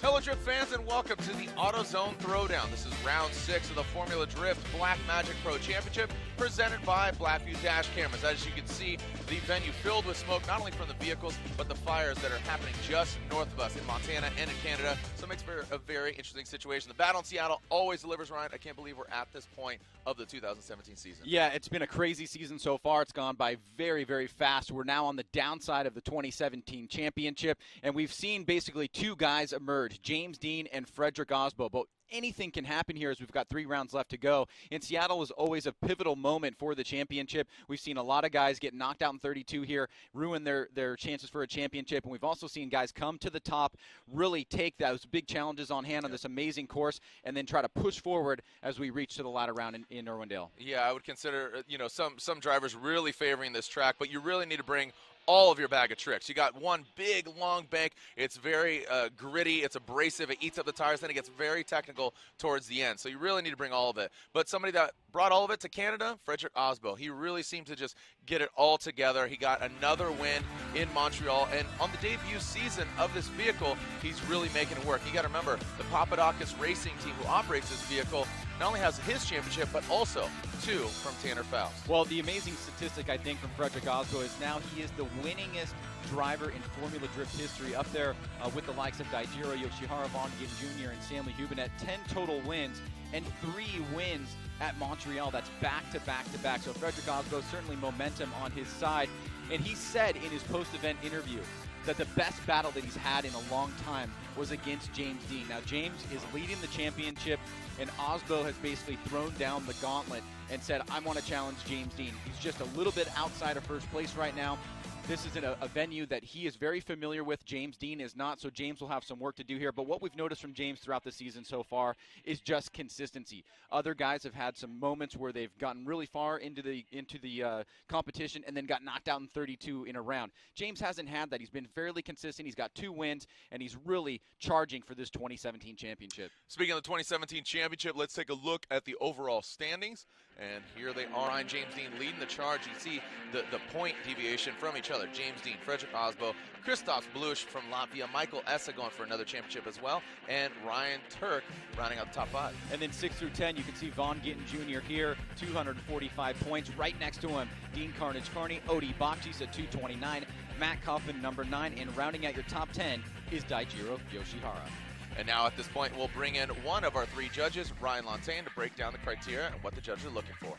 Hello, Drift fans, and welcome to the AutoZone Throwdown. This is round 6 of the Formula Drift Black Magic Pro Championship, presented by Blackview Dash Cameras. As you can see, the venue filled with smoke, not only from the vehicles, but the fires that are happening just north of us in Montana and in Canada. So it makes for a very interesting situation. The battle in Seattle always delivers, Ryan. I can't believe we're at this point of the 2017 season. Yeah, it's been a crazy season so far. It's gone by very, very fast. We're now on the downside of the 2017 championship, and we've seen basically two guys emerge, James Dean and Frederick Osbo. But anything can happen here as we've got 3 rounds left to go. And Seattle was always a pivotal moment for the championship. We've seen a lot of guys get knocked out in 32 here, ruin their chances for a championship. And we've also seen guys come to the top, really take those big challenges on hand on this amazing course, and then try to push forward as we reach to the latter round in Irwindale. Yeah, I would consider, some drivers really favoring this track, but you really need to bring all of your bag of tricks. You got one big, long bank. It's very gritty. It's abrasive. It eats up the tires. Then it gets very technical towards the end. So you really need to bring all of it. But somebody that brought all of it to Canada, Frederick Osbo. He really seemed to just get it all together. He got another win in Montreal. And on the debut season of this vehicle, he's really making it work. You got to remember, the Papadakis Racing team who operates this vehicle not only has his championship, but also 2 from Tanner Faust. Well, the amazing statistic, I think, from Frederick Osbo is now he is the winningest driver in Formula Drift history, up there with the likes of Daijiro Yoshihara, Vaughn Ginn Jr., and Stanley Hubinett. 10 total wins and 3 wins at Montreal. That's back-to-back-to-back. So Frederick Osbo, certainly momentum on his side. And he said in his post-event interview that the best battle that he's had in a long time was against James Dean. Now, James is leading the championship, and Osbo has basically thrown down the gauntlet and said, I want to challenge James Dean. He's just a little bit outside of first place right now. This is a venue that he is very familiar with. James Dean is not, so James will have some work to do here. But what we've noticed from James throughout the season so far is just consistency. Other guys have had some moments where they've gotten really far into the competition and then got knocked out in 32 in a round. James hasn't had that. He's been fairly consistent. He's got 2 wins, and he's really charging for this 2017 championship. Speaking of the 2017 championship, let's take a look at the overall standings. And here they are. Ryan, James Dean leading the charge. You see the point deviation from each other. James Dean, Frederick Osbo, Christoph Blush from Latvia, Michael Essa going for another championship as well, and Ryan Turk rounding out the top 5. And then 6 through 10, you can see Vaughn Ginn Jr. here, 245 points. Right next to him, Dean Carnage-Carney, Odie Bakchis at 229, Matt Kaufman, number 9, and rounding out your top 10 is Daijiro Yoshihara. And now at this point, we'll bring in one of our 3 judges, Ryan Lantain, to break down the criteria and what the judges are looking for.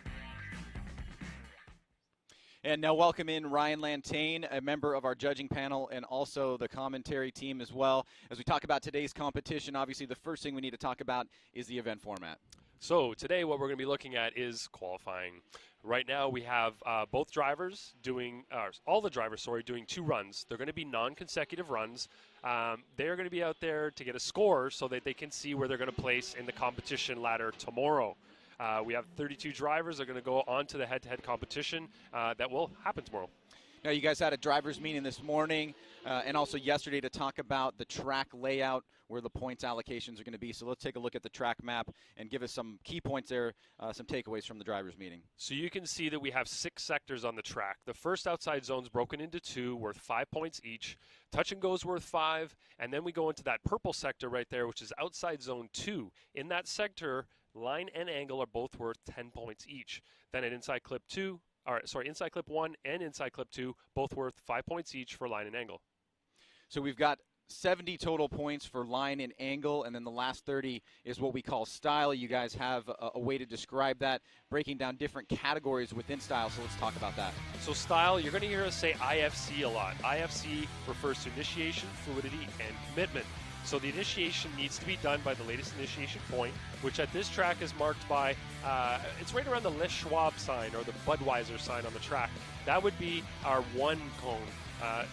And now welcome in Ryan Lantain, a member of our judging panel and also the commentary team as well. As we talk about today's competition, obviously the first thing we need to talk about is the event format. So today what we're going to be looking at is qualifying. Right now we have both drivers doing, all the drivers, doing 2 runs. They're going to be non-consecutive runs. They're going to be out there to get a score so that they can see where they're going to place in the competition ladder tomorrow. We have 32 drivers that are going to go on to the head-to-head competition that will happen tomorrow. Now, you guys had a drivers' meeting this morning and also yesterday to talk about the track layout, where the points allocations are going to be. So let's take a look at the track map and give us some key points there, some takeaways from the drivers' meeting. So you can see that we have 6 sectors on the track. The first outside zone is broken into 2, worth 5 points each. Touch and go is worth 5, and then we go into that purple sector right there, which is outside zone 2. In that sector, line and angle are both worth 10 points each. Then at inside clip 1 and inside clip 2, both worth 5 points each for line and angle. So we've got 70 total points for line and angle, and then the last 30 is what we call style. You guys have a way to describe that, breaking down different categories within style, so let's talk about that. So style, you're going to hear us say IFC a lot. IFC refers to initiation, fluidity, and commitment. So the initiation needs to be done by the latest initiation point, which at this track is marked by, it's right around the Les Schwab sign or the Budweiser sign on the track. That would be our 1 cone.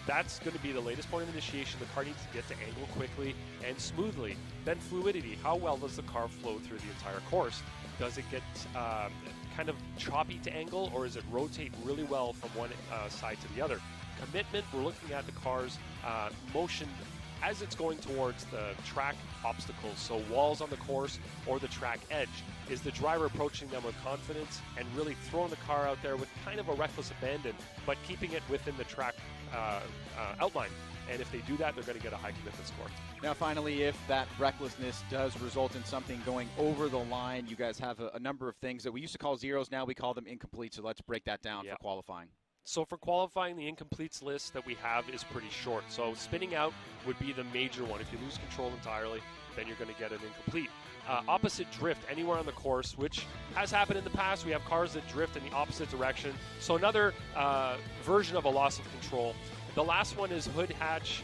That's going to be the latest point of initiation. The car needs to get to angle quickly and smoothly. Then fluidity, how well does the car flow through the entire course? Does it get kind of choppy to angle, or does it rotate really well from one side to the other? Commitment, we're looking at the car's motion as it's going towards the track obstacles, so walls on the course or the track edge. is the driver approaching them with confidence and really throwing the car out there with kind of a reckless abandon, but keeping it within the track outline. And if they do that, they're going to get a high commitment score. Now, finally, if that recklessness does result in something going over the line, you guys have a number of things that we used to call zeros. Now we call them incomplete. So let's break that down for qualifying. So for qualifying, the incompletes list that we have is pretty short. So spinning out would be the major one. If you lose control entirely, then you're going to get an incomplete. Opposite drift anywhere on the course, which has happened in the past. We have cars that drift in the opposite direction. So another version of a loss of control. The last one is hood, hatch,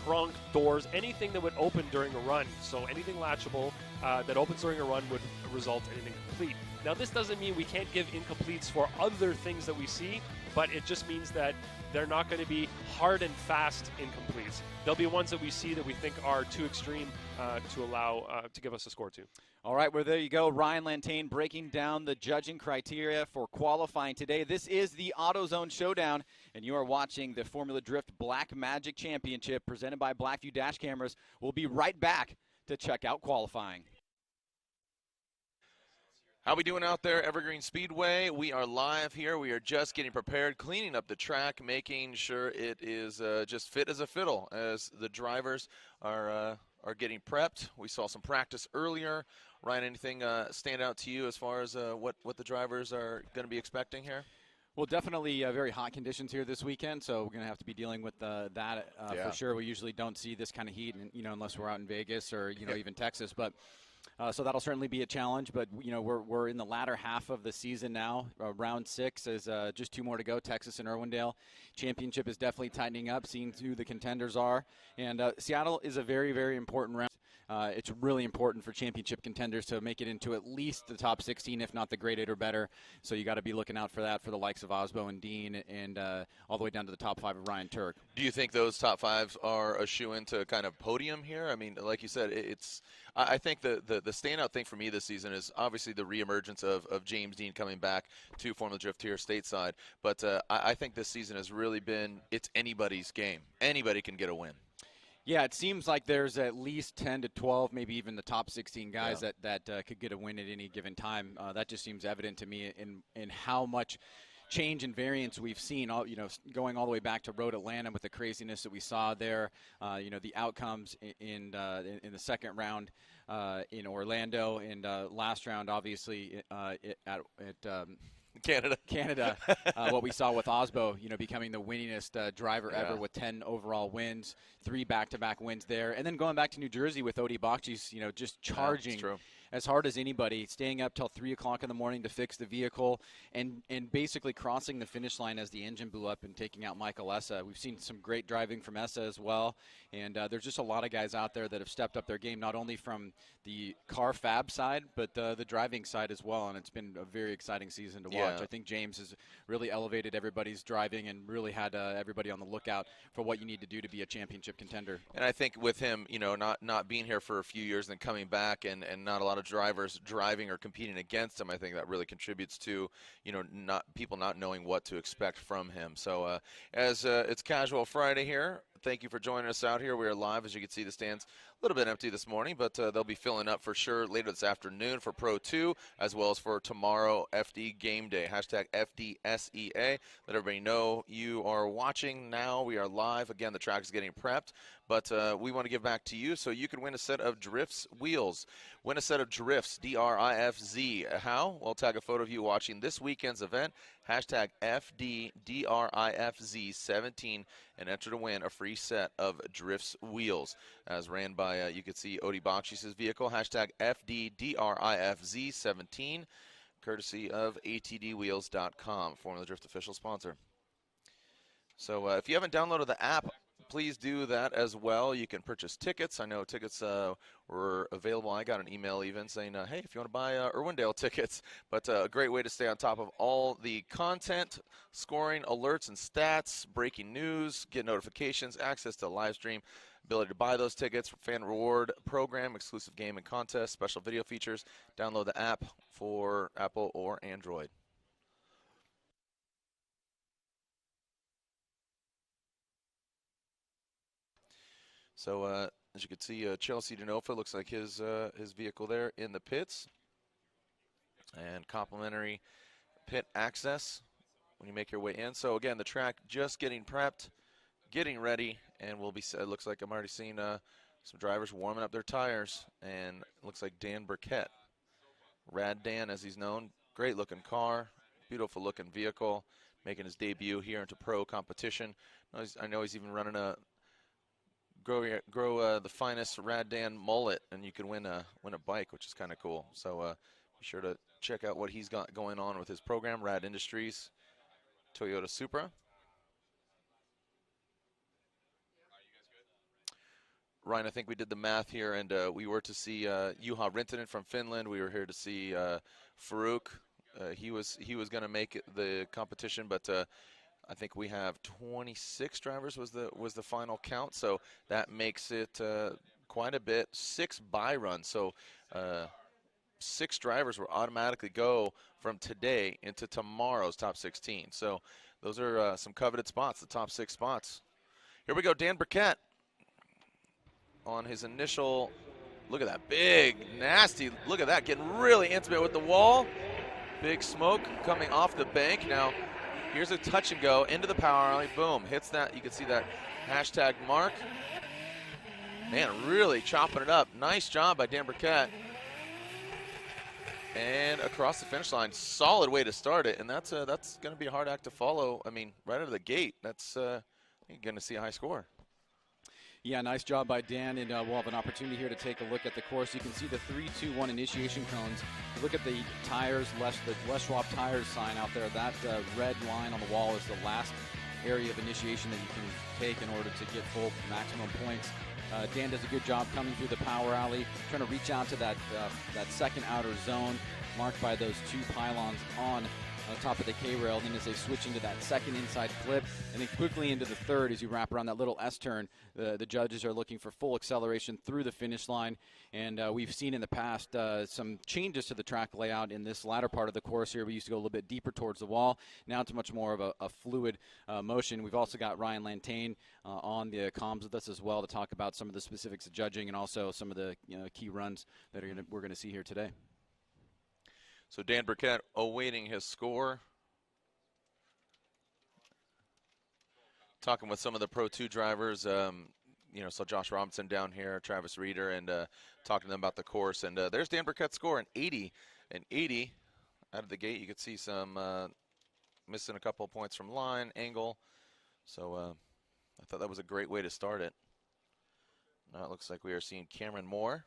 trunk, doors, anything that would open during a run. So anything latchable that opens during a run would result in an incomplete. Now, this doesn't mean we can't give incompletes for other things that we see, but it just means that they're not going to be hard and fast incompletes. There'll be ones that we see that we think are too extreme to allow to give us a score to. All right, well, there you go. Ryan Lantain breaking down the judging criteria for qualifying today. This is the AutoZone Showdown, and you are watching the Formula Drift Black Magic Championship presented by Blackview Dash Cameras. We'll be right back to check out qualifying. How we doing out there, Evergreen Speedway? We are live here. We are just getting prepared, cleaning up the track, making sure it is just fit as a fiddle as the drivers are getting prepped. We saw some practice earlier. Ryan, anything stand out to you as far as what the drivers are going to be expecting here? Well, definitely very hot conditions here this weekend, so we're going to have to be dealing with that for sure. We usually don't see this kind of heat, unless we're out in Vegas or even Texas, but. So that'll certainly be a challenge, but we're in the latter half of the season now. Round 6 is just 2 more to go. Texas and Irwindale championship is definitely tightening up, seeing who the contenders are, and Seattle is a very, very important round. It's really important for championship contenders to make it into at least the top 16, if not the grade 8 or better. So you got to be looking out for that for the likes of Osbo and Dean, and all the way down to the top 5 of Ryan Turk. Do you think those top 5s are a shoe-in to kind of podium here? I mean, like you said, I think the standout thing for me this season is obviously the reemergence of James Dean coming back to Formula Drift here stateside. But I think this season has really been, it's anybody's game. Anybody can get a win. Yeah, it seems like there's at least 10 to 12, maybe even the top 16 guys that could get a win at any given time. That just seems evident to me in how much change and variance we've seen, going all the way back to Road Atlanta with the craziness that we saw there. The outcomes in the second round in Orlando, and last round, obviously, at Canada, what we saw with Osbo, becoming the winningest driver ever with 10 overall wins, 3 back-to-back wins there, and then going back to New Jersey with Odie Bakchi's, just charging as hard as anybody, staying up till 3 o'clock in the morning to fix the vehicle, and basically crossing the finish line as the engine blew up and taking out Michael Essa. We've seen some great driving from Essa as well, and there's just a lot of guys out there that have stepped up their game, not only from the car fab side, but the driving side as well, and it's been a very exciting season to watch. I think James has really elevated everybody's driving and really had everybody on the lookout for what you need to do to be a championship contender. And I think with him, not being here for a few years and then coming back and not a lot of drivers driving or competing against him, I think that really contributes to, people not knowing what to expect from him. So as it's Casual Friday here, thank you for joining us out here. We are live. As you can see, the stands a little bit empty this morning, but they'll be filling up for sure later this afternoon for Pro 2, as well as for tomorrow, FD Game Day. Hashtag FDSEA. Let everybody know you are watching now. We are live. Again, the track is getting prepped, but we want to give back to you so you can win a set of Drifts wheels. Win a set of Drifts, D-R-I-F-Z. How? Well, tag a photo of you watching this weekend's event. Hashtag FDDRIFZ17 and enter to win a free set of Drifts wheels, as ran by, you can see Odie Bakchi's vehicle. Hashtag FDDRIFZ17, courtesy of ATDWheels.com, Formula Drift official sponsor. So if you haven't downloaded the app, please do that as well. You can purchase tickets. I know tickets were available. I got an email even saying, hey, if you want to buy Irwindale tickets. But a great way to stay on top of all the content, scoring, alerts, and stats, breaking news, get notifications, access to live stream, ability to buy those tickets, fan reward program, exclusive game and contest, special video features. Download the app for Apple or Android. So as you can see, Chelsea Denofa looks like his vehicle there in the pits. and complimentary pit access when you make your way in. So again, the track just getting prepped, getting ready, and we'll be. It looks like I'm already seeing some drivers warming up their tires, and it looks like Dan Burkett, Rad Dan as he's known, great looking car, beautiful looking vehicle, making his debut here into pro competition. I know he's even running a grow the finest Rad Dan mullet, and you can win a bike, which is kind of cool. So be sure to check out what he's got going on with his program, Rad Industries, Toyota Supra. Ryan, I think we did the math here, and we were to see Juha Rintanen from Finland. We were here to see Farouk. He was going to make the competition, but I think we have 26 drivers was the final count. So that makes it quite a bit. 6 bye runs. So 6 drivers will automatically go from today into tomorrow's top 16. So those are some coveted spots, the top 6 spots. Here we go, Dan Burkett. On his initial, look at that big, nasty, look at that, getting really intimate with the wall. Big smoke coming off the bank. Now, here's a touch and go into the power alley, boom, hits that. You can see that hashtag mark. Man, really chopping it up. Nice job by Dan Burkett. And across the finish line, solid way to start it, and that's going to be a hard act to follow. I mean, right out of the gate, that's you're going to see a high score. Yeah, nice job by Dan, and we'll have an opportunity here to take a look at the course. You can see the 3-2-1 initiation cones. Look at the tires, the Les Schwab tires sign out there. That red line on the wall is the last area of initiation that you can take in order to get full maximum points. Dan does a good job coming through the power alley, trying to reach out to that second outer zone marked by those 2 pylons on top of the K-rail. Then as they switch into that second inside flip, and then quickly into the third as you wrap around that little S-turn, the judges are looking for full acceleration through the finish line. And we've seen in the past some changes to the track layout in this latter part of the course here. We used to go a little bit deeper towards the wall. Now it's much more of a fluid motion. We've also got Ryan Lantain on the comms with us as well to talk about some of the specifics of judging and also some of the key runs that we're going to see here today. So Dan Burkett awaiting his score. Talking with some of the Pro 2 drivers, so Josh Robinson down here, Travis Reeder, and talking to them about the course. And there's Dan Burkett's score, an 80. An 80 out of the gate. You could see some missing a couple of points from line, angle. So I thought that was a great way to start it. Now it looks like we are seeing Cameron Moore.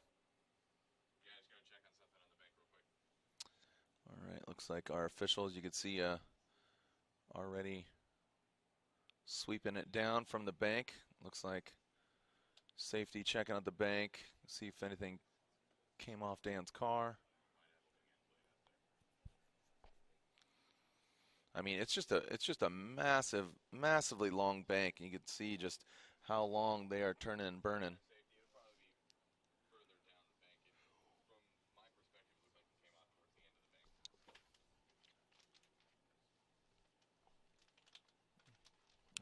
All right, looks like our officials, you can see already sweeping it down from the bank. Looks like safety checking out the bank, see if anything came off Dan's car. I mean, it's just a massively long bank, and you can see just how long they are turning and burning.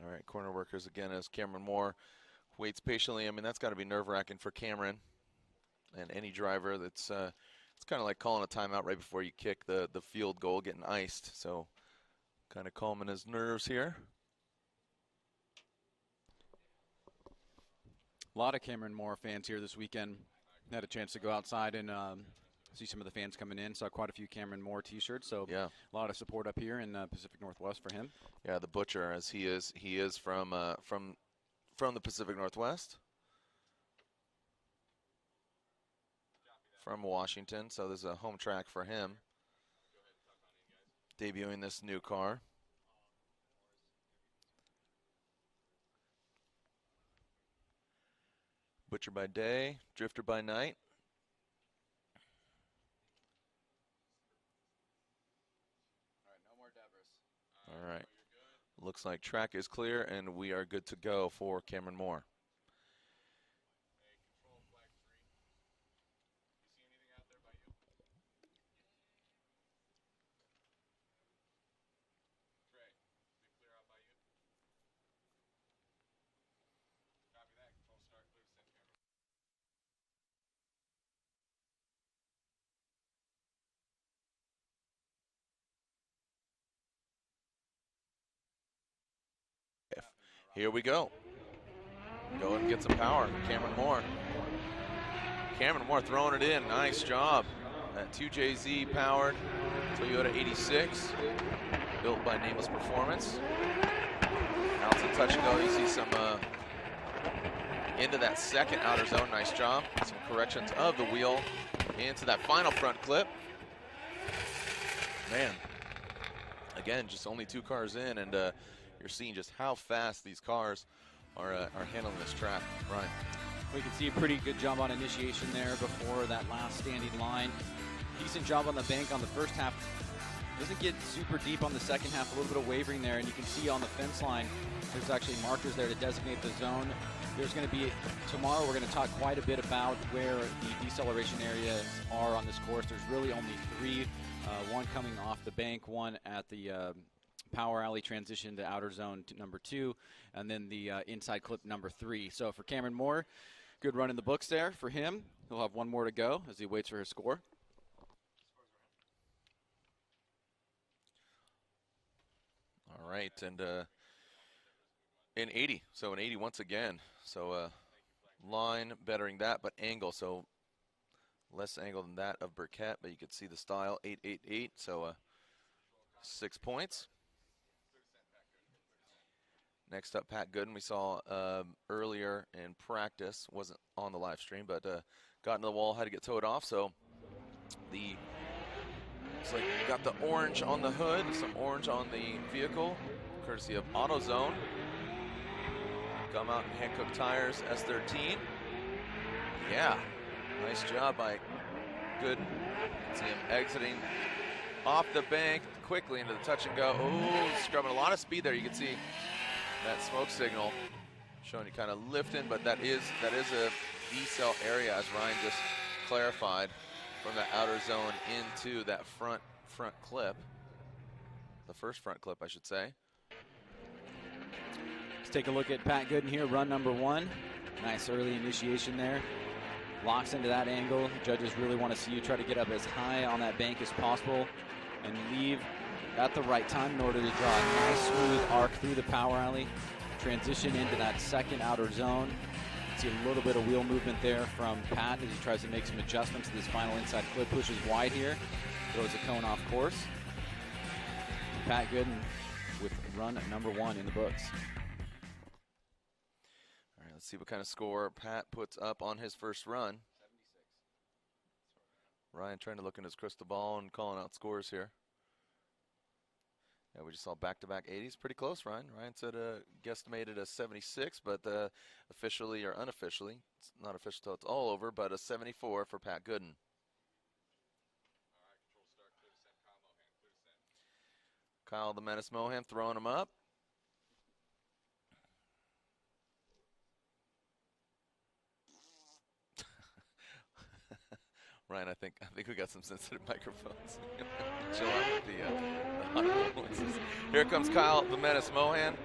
All right, corner workers again as Cameron Moore waits patiently. I mean, that's got to be nerve-wracking for Cameron and any driver. That's it's kind of like calling a timeout right before you kick the field goal, getting iced. So kind of calming his nerves here. A lot of Cameron Moore fans here this weekend. Had a chance to go outside and see some of the fans coming in. Saw quite a few Cameron Moore T-shirts. So yeah, a lot of support up here in Pacific Northwest for him. Yeah, the Butcher, as he is from the Pacific Northwest, from Washington. So there's a home track for him. Debuting this new car. Butcher by day, Drifter by night. All right, no more Devers. All right. Looks like track is clear, and we are good to go for Cameron Moore. Here we go. Go and get some power. Cameron Moore. Cameron Moore throwing it in. Nice job. That 2JZ powered Toyota 86, built by Nameless Performance. Out to touch and go. You see some into that second outer zone. Nice job. Some corrections of the wheel into that final front clip. Man, again, just only 2 cars in, and you're seeing just how fast these cars are handling this track. Ryan. We can see a pretty good job on initiation there before that last standing line. Decent job on the bank on the first half. Doesn't get super deep on the second half, a little bit of wavering there, and you can see on the fence line, there's actually markers there to designate the zone. There's going to be, tomorrow we're going to talk quite a bit about where the deceleration areas are on this course. There's really only 3, one coming off the bank, one at the power alley transition to outer zone to number 2, and then the inside clip number 3. So for Cameron Moore, good run in the books there for him. He'll have one more to go as he waits for his score. All right, and in 80, so in 80 once again. So line bettering that, but angle, so less angle than that of Burkett, but you could see the style, 888, so 6 points. Next up, Pat Gooden, we saw earlier in practice, wasn't on the live stream, but got into the wall, had to get towed off, so the looks like we got the orange on the hood, some orange on the vehicle, courtesy of AutoZone. Come out in Hankook Tires S13. Yeah, nice job by Gooden. See him exiting off the bank quickly into the touch and go. Oh, scrubbing a lot of speed there. You can see that smoke signal showing you kind of lifting, but that is a decel area, as Ryan just clarified, from the outer zone into that front clip, the first front clip, I should say. Let's take a look at Pat Gooden here, run number 1. Nice early initiation there. Locks into that angle. Judges really want to see you try to get up as high on that bank as possible and leave at the right time in order to draw a nice smooth arc through the power alley. Transition into that second outer zone. See a little bit of wheel movement there from Pat as he tries to make some adjustments to this final inside clip. Pushes wide here, throws a cone off course. Pat Gooden with run number 1 in the books. All right, let's see what kind of score Pat puts up on his first run. 76. Ryan trying to look in his crystal ball and calling out scores here. Yeah, we just saw back-to-back 80s. Pretty close, Ryan. Ryan said guesstimated a 76, but officially or unofficially, it's not official till it's all over, but a 74 for Pat Gooden. Kyle the Menace Mohan throwing him up. Ryan, I think we got some sensitive microphones. Chill out with the audible noises. Here comes Kyle the Menace Mohan.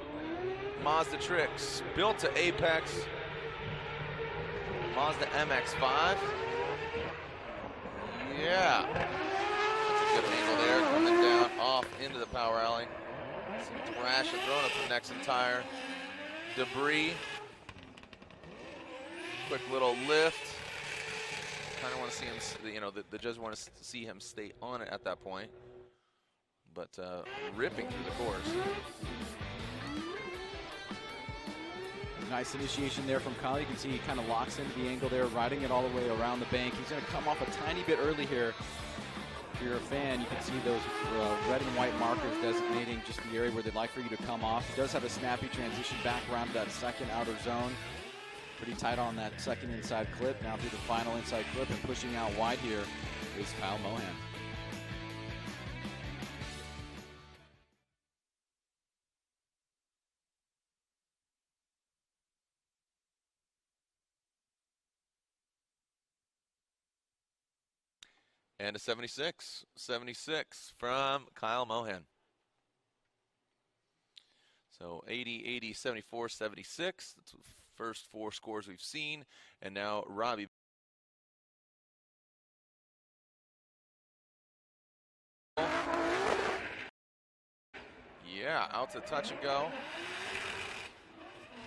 Mazda Tricks, built to Apex. Mazda MX-5. Yeah. That's a good angle there, coming down off into the power alley. Some thrash and throwing up the Nexen tire. Debris. Quick little lift. Kind of want to see him, the judges want to see him stay on it at that point. But ripping through the course. Nice initiation there from Kyle. You can see he kind of locks into the angle there, riding it all the way around the bank. He's going to come off a tiny bit early here. If you're a fan, you can see those red and white markers designating just the area where they'd like for you to come off. He does have a snappy transition back around to that second outer zone. Pretty tight on that second inside clip. Now through the final inside clip and pushing out wide here is Kyle Mohan. And a 76 from Kyle Mohan. So 80, 80, 74, 76. That's the first 4 scores we've seen. And now Robbie. Yeah, out to touch and go.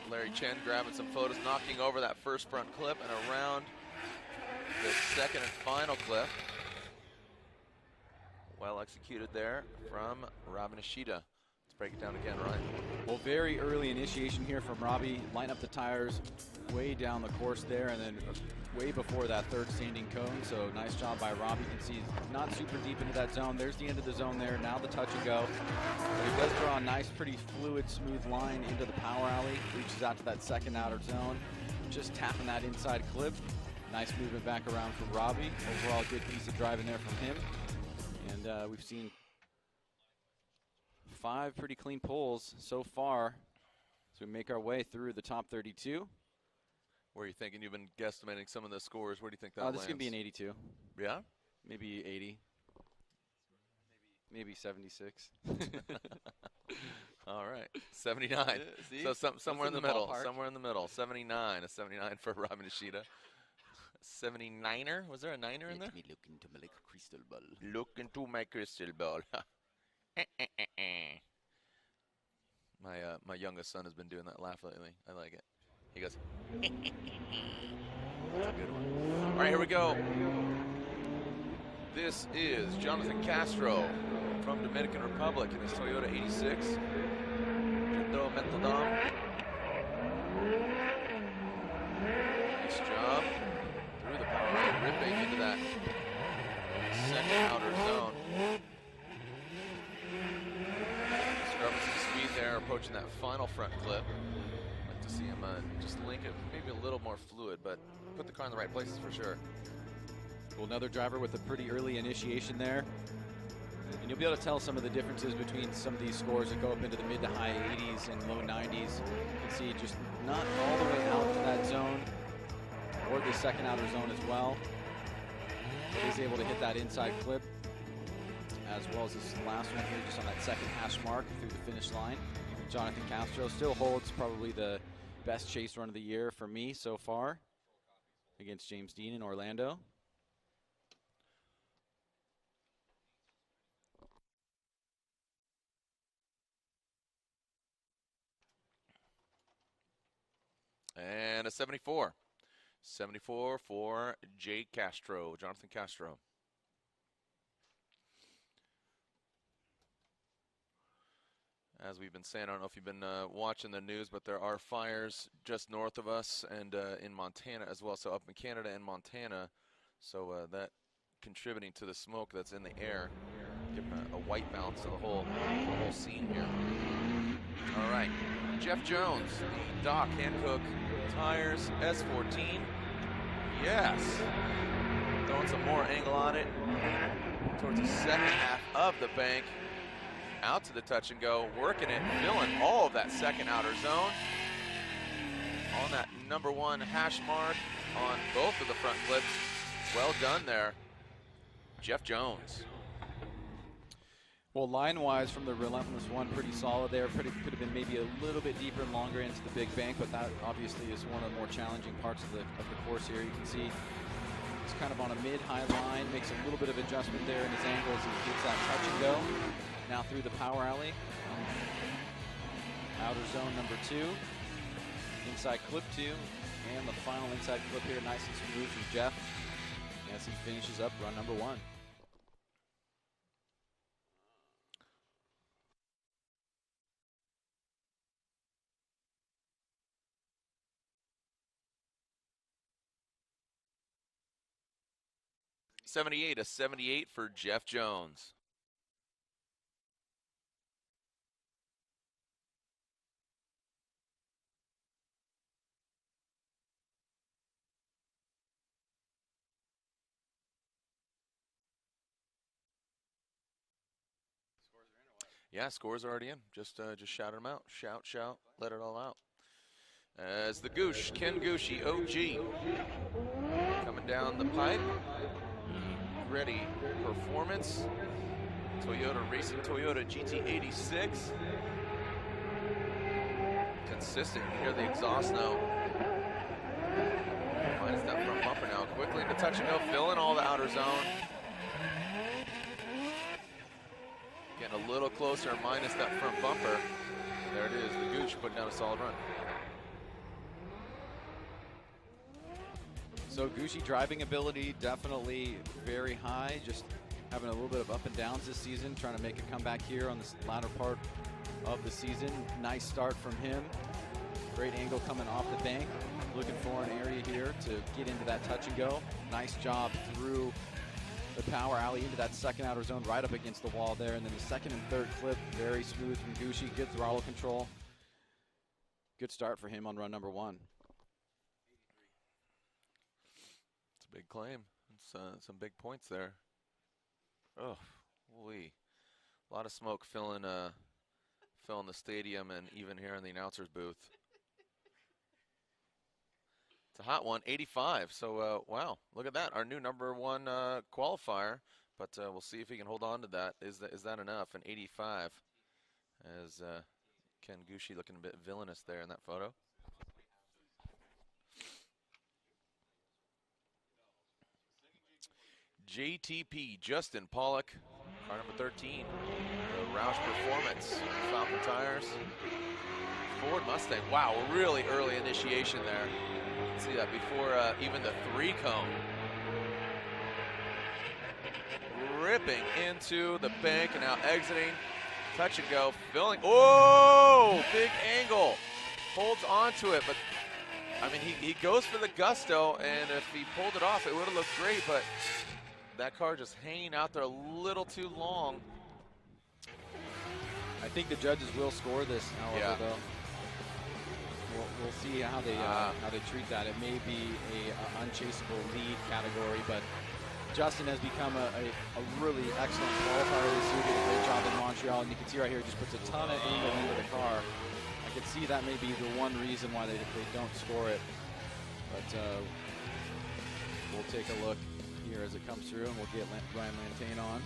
Larry Chen grabbing some photos, knocking over that first front clip and around the second and final clip. Well executed there from Robbie Nishida. Let's break it down again, Ryan. Well, very early initiation here from Robbie. Line up the tires way down the course there, and then way before that third standing cone. So nice job by Robbie. You can see he's not super deep into that zone. There's the end of the zone there. Now the touch and go. But he does draw a nice, pretty fluid, smooth line into the power alley. Reaches out to that second outer zone. Just tapping that inside clip. Nice movement back around from Robbie. Overall, good piece of driving there from him. And we've seen 5 pretty clean pulls so far as we make our way through the top 32. Where are you thinking? You've been guesstimating some of the scores. Where do you think that lands? This is going to be an 82. Yeah? Maybe 80. Maybe 76. All right. 79. So somewhere in the middle. Somewhere in the middle. 79. A 79 for Robbie Nishida. 79er? Was there a 9er in there? Let me look into my crystal ball. Look into my crystal ball. My youngest son has been doing that laugh lately. I like it. He goes, that's a good one. All right, here we go. This is Jonathan Castro from Dominican Republic in his Toyota 86. Jendo Metodon. Nice job. Through the power, ripping into that second outer zone. Scrubbing some speed there, approaching that final front clip. Like to see him just link it, maybe a little more fluid, but put the car in the right places for sure. Well, another driver with a pretty early initiation there. And you'll be able to tell some of the differences between some of these scores that go up into the mid to high 80s and low 90s. You can see just not all the way out to that zone or the second outer zone as well. But he's able to hit that inside clip as well as this last one here just on that second hash mark through the finish line. Jonathan Castro still holds probably the best chase run of the year for me so far against James Dean in Orlando. And a 74. 74 for Jake Castro, Jonathan Castro. As we've been saying, I don't know if you've been watching the news, but there are fires just north of us and in Montana as well, so up in Canada and Montana. So that contributing to the smoke that's in the air, giving a white balance to the whole scene here. All right, Jeff Jones, the Doc Hancock tires, S14. Yes. Throwing some more angle on it towards the second half of the bank. Out to the touch and go, working it, filling all of that second outer zone. On that number 1 hash mark on both of the front clips. Well done there, Jeff Jones. Well, line-wise from the Relentless one, pretty solid there. Could have been maybe a little bit deeper and longer into the big bank, but that obviously is one of the more challenging parts of the course here. You can see he's kind of on a mid-high line, makes a little bit of adjustment there in his angles. He gets that touch and go. Now through the power alley. Outer zone number 2. Inside clip 2. And the final inside clip here, nice and smooth from Jeff as he finishes up run number 1. A 78 for Jeff Jones. Yeah, scores are already in. Just shout them out. Shout, let it all out. As the Goosh, Ken Gooshy, OG, coming down the pipe. Ready performance. Racing Toyota GT86. Consistent. You hear the exhaust note. Minus that front bumper now. Quickly into touch and go, filling all the outer zone. Getting a little closer, minus that front bumper. There it is, the Gooch putting down a solid run. So Gucci driving ability definitely very high, just having a little bit of up and downs this season, trying to make a comeback here on this latter part of the season. Nice start from him. Great angle coming off the bank. Looking for an area here to get into that touch and go. Nice job through the power alley into that second outer zone, right up against the wall there. And then the second and third clip, very smooth from Gucci. Good throttle control. Good start for him on run number 1. It's a big claim. It's some big points there. Oh, holy. A lot of smoke filling the stadium and even here in the announcer's booth. It's a hot one, 85. So, wow, look at that. Our new number 1 qualifier. But we'll see if he can hold on to that. Is that enough? An 85. As Ken Gucci looking a bit villainous there in that photo. JTP, Justin Pollock, car number 13. The Roush Performance, Falcon tires. Ford Mustang. Wow, really early initiation there. See that before even the 3-cone. Ripping into the bank and now exiting. Touch and go, filling. Oh, big angle. Holds onto it, but I mean, he goes for the gusto, and if he pulled it off, it would have looked great, but that car just hanging out there a little too long. I think the judges will score this, however, though. We'll see how they treat that. It may be a unchaseable lead category, but Justin has become a really excellent qualifier this year. Did a great job in Montreal, and you can see right here, he just puts a ton of angle into the car. I can see that may be the one reason why they don't score it. But we'll take a look here as it comes through, and we'll get Ryan Lantain on.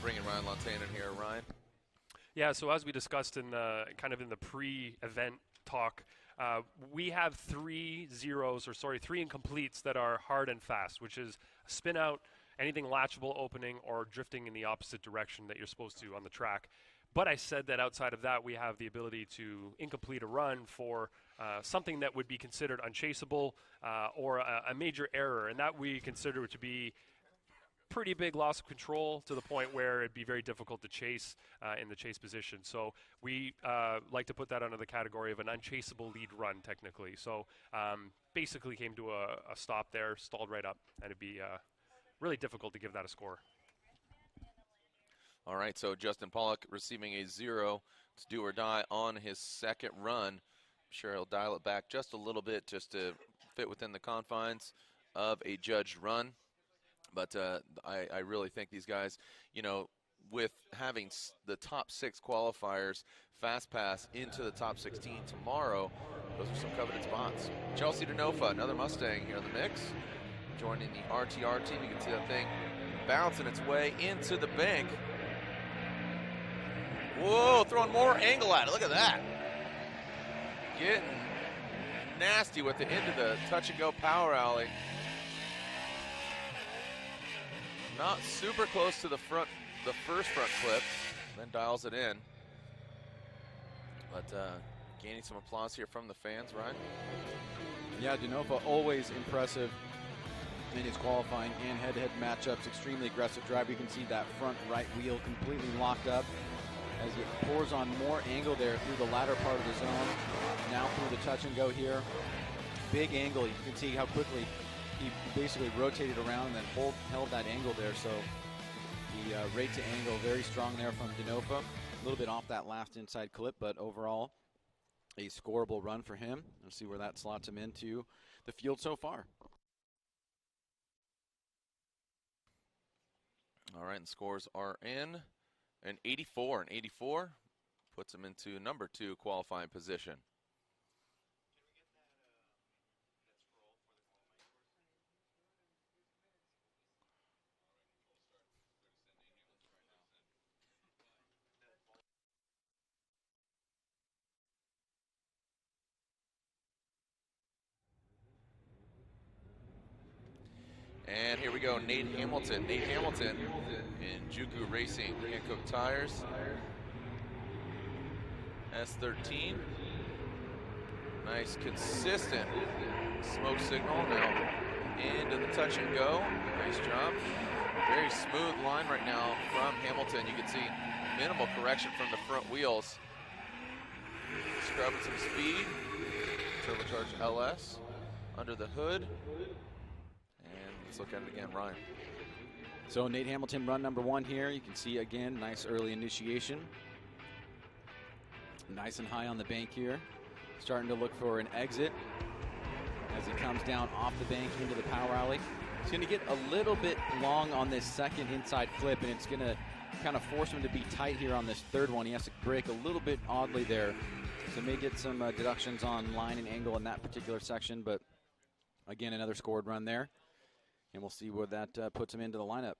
Bringing Ryan Lantain in here, Ryan. Yeah, so as we discussed in the pre-event talk, we have 3 incompletes that are hard and fast, which is spin out, anything latchable opening, or drifting in the opposite direction that you're supposed to on the track. But I said that outside of that, we have the ability to incomplete a run for something that would be considered unchaseable or a major error, and that we consider it to be pretty big loss of control to the point where it'd be very difficult to chase in the chase position. So we like to put that under the category of an unchaseable lead run, technically. So basically came to a stop there, stalled right up, and it'd be really difficult to give that a score. All right, so Justin Pollock receiving a 0 to do or die on his second run. I'm sure he'll dial it back just a little bit just to fit within the confines of a judged run. But I really think these guys, you know, with having the top 6 qualifiers fast pass into the top 16 tomorrow, those are some coveted spots. Chelsea Denofa, another Mustang here in the mix, joining the RTR team. You can see that thing bouncing its way into the bank. Whoa, throwing more angle at it. Look at that. Getting nasty with it into the touch and go power alley. Not super close to the first front clip, then dials it in. But gaining some applause here from the fans, Ryan. Yeah, Denofa always impressive in his qualifying and head-to-head matchups. Extremely aggressive driver. You can see that front right wheel completely locked up as he pours on more angle there through the latter part of the zone. Now through the touch and go here. Big angle. You can see how quickly he basically rotated around and then held that angle there. So the rate to angle very strong there from Denofa. A little bit off that last inside clip, but overall a scoreable run for him. Let's see where that slots him into the field so far. All right, and scores are in. An 84. An 84 puts him into number 2 qualifying position. And here we go, Nate Hamilton. Nate Hamilton in Juku Racing Hankook tires. S13. Nice, consistent smoke signal. Now into the touch and go. Nice job. Very smooth line right now from Hamilton. You can see minimal correction from the front wheels. Scrubbing some speed. Turbocharged LS under the hood. And let's look at it again, Ryan. So Nate Hamilton, run number 1 here. You can see again, nice early initiation. Nice and high on the bank here. Starting to look for an exit as he comes down off the bank into the power alley. He's going to get a little bit long on this second inside clip, and it's going to kind of force him to be tight here on this third one. He has to brake a little bit oddly there. So may get some deductions on line and angle in that particular section, but again, another scored run there. And we'll see where that puts him into the lineup.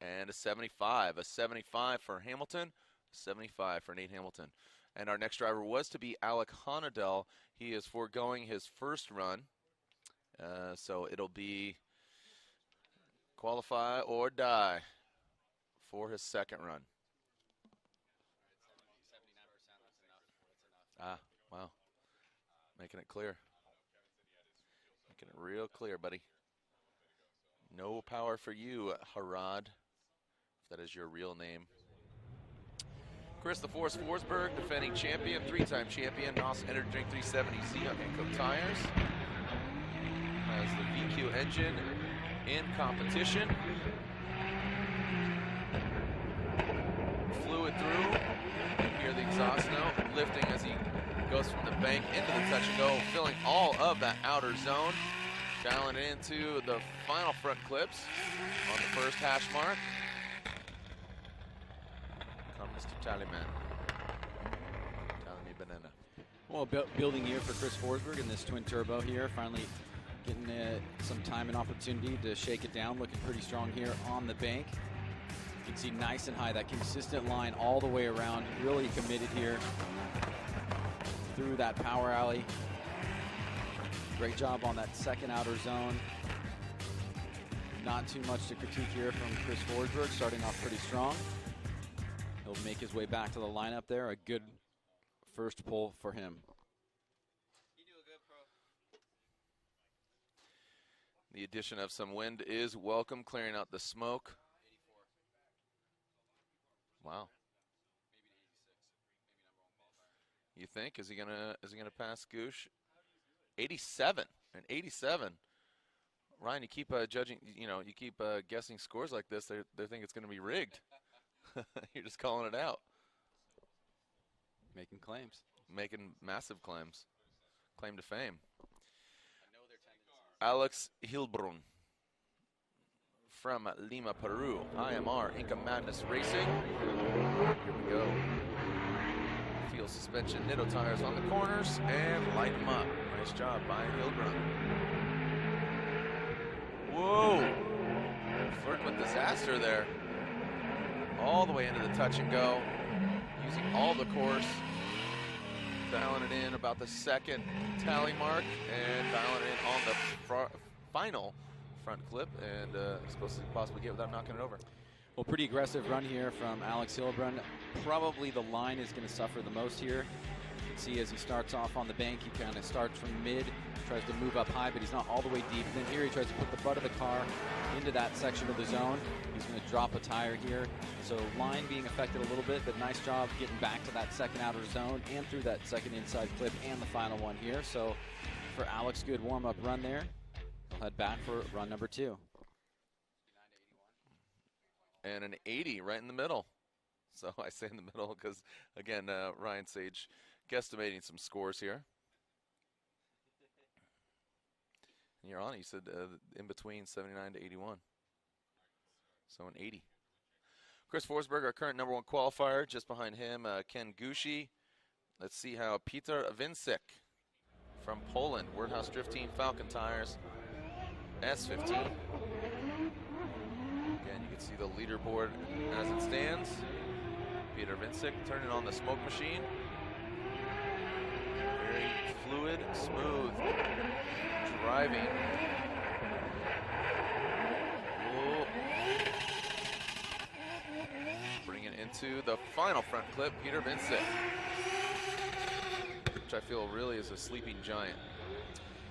And a 75 for Hamilton, 75 for Nate Hamilton. And our next driver was to be Alec Honadell. He is foregoing his first run, so it'll be qualify or die for his second run. Ah, wow. Making it clear. Making it real clear, buddy. No power for you, Harad. If that is your real name. Chris the Force Forsberg, defending champion, 3-time champion, NOS Energy Drink 370Z on Hankook tires. Has the VQ engine in competition. Flew it through. You hear the exhaust note lifting as he goes from the bank into the touch and go, filling all of that outer zone. Dialing it into the final front clips on the first hash mark. Come, Mr. Tallyman. Tally me banana. Well, building year for Chris Forsberg in this twin turbo here. Finally getting some time and opportunity to shake it down. Looking pretty strong here on the bank. You can see nice and high, that consistent line all the way around. Really committed here through that power alley. Great job on that second outer zone. Not too much to critique here from Chris Forsberg, starting off pretty strong. He'll make his way back to the lineup there. A good first pull for him. The addition of some wind is welcome, clearing out the smoke. Wow. You think? Is he gonna pass Goosh? 87 and 87. Ryan, you keep judging. You keep guessing scores like this. They think it's going to be rigged. You're just calling it out. Making claims. Making massive claims. Claim to fame. Alex Hilbrun from Lima, Peru. IMR Inca Madness Racing. Here we go. Field suspension, Nitto tires on the corners, and light them up. Nice job by Hilbrun. Whoa! Flirting with disaster there. All the way into the touch and go. Using all the course. Dialing it in about the second tally mark, and dialing it in on the final front clip, and supposed to possibly get without knocking it over. Well, pretty aggressive run here from Alex Hilbrun. Probably the line is going to suffer the most here. You can see as he starts off on the bank, he kind of starts from mid, tries to move up high, but he's not all the way deep. And then here he tries to put the butt of the car into that section of the zone. He's going to drop a tire here. So line being affected a little bit, but nice job getting back to that second outer zone and through that second inside clip and the final one here. So for Alex, good warm-up run there. He'll head back for run number 2. And an 80 right in the middle. So I say in the middle because, again, Ryan Sage guesstimating some scores here. And you're on it. You said in between 79 to 81. So an 80. Chris Forsberg, our current #1 qualifier. Just behind him, Ken Gushi. Let's see how Peter Vincik from Poland, Wordhouse Drift Team, Falcon Tires, S15. Again, you can see the leaderboard as it stands. Peter Vincik turning on the smoke machine. fluid, smooth driving. Ooh. Bring it into the final front clip, Peter Vincent, which I feel really is a sleeping giant.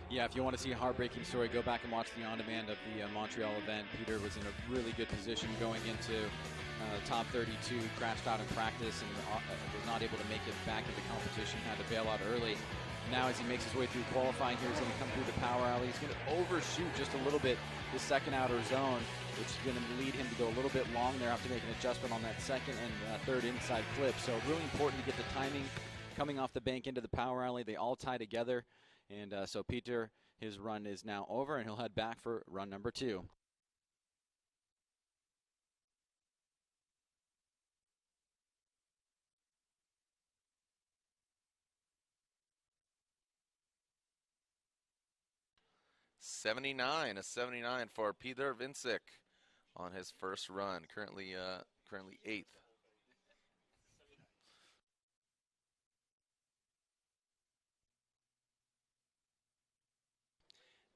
Yeah, if you want to see a heartbreaking story, go back and watch the on-demand of the Montreal event. Peter was in a really good position going into top 32, crashed out in practice, and was not able to make it back into competition, had to bail out early. Now as he makes his way through qualifying here, he's going to come through the power alley. He's going to overshoot just a little bit the second outer zone, which is going to lead him to go a little bit long there, have to make an adjustment on that second and third inside clip. So really important to get the timing coming off the bank into the power alley. They all tie together. And so Peter, his run is now over, and he'll head back for run number 2. A 79 for Peter Vincent on his first run, currently 8th.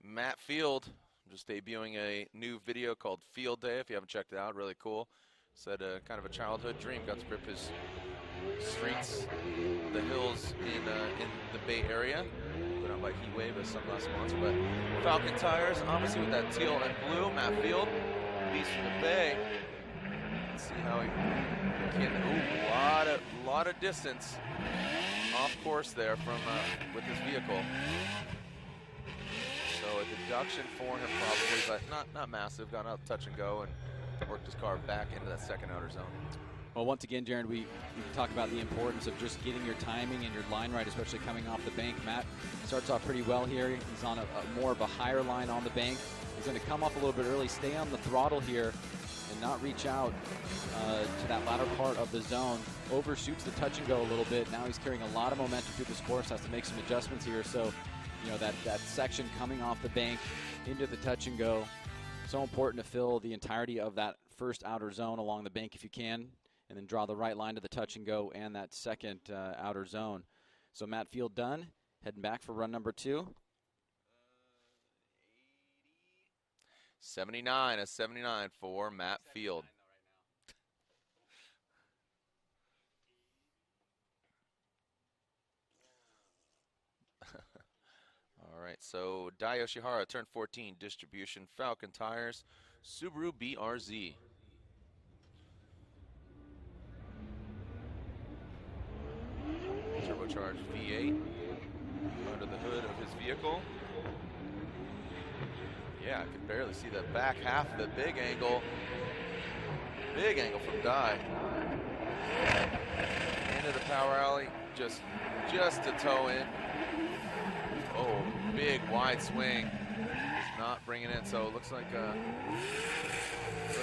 Matt Field, just debuting a new video called Field Day. If you haven't checked it out, really cool. Said kind of a childhood dream, got to grip his streets, the hills in the Bay Area. Put out by Heat Wave as sunglass sponsor. But Falcon tires, obviously with that teal and blue. Matt Field, beast from the Bay. Let's see how he can. Ooh, lot of distance off course there from with this vehicle. So a deduction for him probably, but not massive. Got out touch and go and worked his car back into that second outer zone. Well, once again, Jaron, we talk about the importance of just getting your timing and your line right, especially coming off the bank. Matt starts off pretty well here. He's on a more of a higher line on the bank. He's going to come up a little bit early, stay on the throttle here, and not reach out to that latter part of the zone. Overshoots the touch and go a little bit. Now he's carrying a lot of momentum through this course, has to make some adjustments here. So, you know, that section coming off the bank into the touch and go, so important to fill the entirety of that first outer zone along the bank if you can, and then draw the right line to the touch and go and that second outer zone. So Matt Field done, heading back for run number 2. 79 for Matt Field. All right, so Dai Yoshihara, turn 14, distribution, Falcon tires, Subaru BRZ. Turbocharged V8 under the hood of his vehicle. Yeah, I can barely see the back half of the big angle. Big angle from Dai. Into the power alley, just to toe in. Oh, big wide swing. Is not bringing in, so it looks like really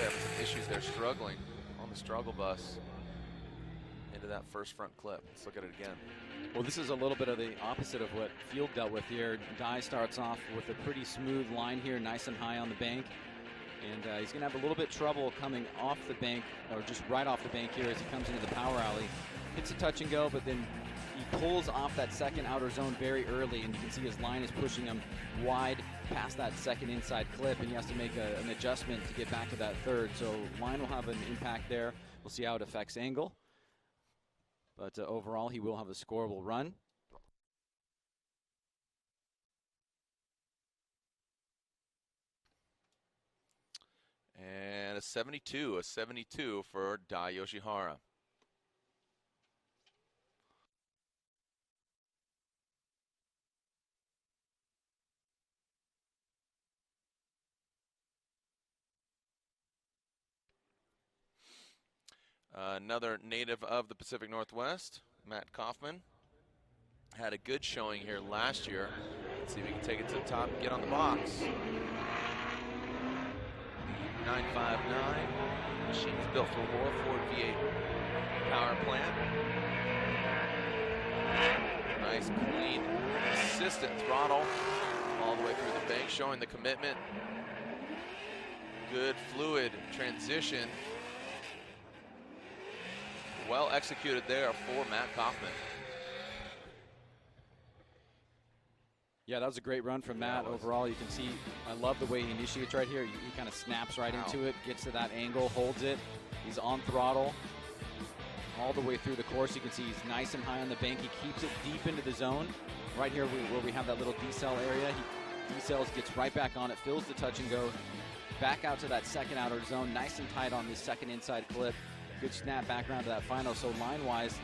having some issues there, struggling on the struggle bus into that first front clip. Let's look at it again. Well, this is a little bit of the opposite of what Field dealt with here. Dai starts off with a pretty smooth line here, nice and high on the bank. And he's going to have a little bit trouble coming off the bank, or just right off the bank here as he comes into the power alley. Hits a touch and go, but then he pulls off that second outer zone very early, and you can see his line is pushing him wide past that second inside clip, and he has to make an adjustment to get back to that third. So line will have an impact there. We'll see how it affects angle. But overall, he will have a scoreable run. And a 72 for Dai Yoshihara. Another native of the Pacific Northwest, Matt Kaufman, had a good showing here last year. Let's see if we can take it to the top and get on the box. 959 machine is built for war, Ford V8 power plant. Nice, clean, consistent throttle all the way through the bank, showing the commitment. Good fluid transition. Well executed there for Matt Kaufman. Yeah, that was a great run from Matt overall. You can see, I love the way he initiates right here. He kind of snaps right into it, gets to that angle, holds it. He's on throttle all the way through the course. You can see he's nice and high on the bank. He keeps it deep into the zone. Right here where we have that little decel area, he decels, gets right back on it, fills the touch and go, back out to that second outer zone, nice and tight on this second inside clip. Good snap back around to that final. So line-wise,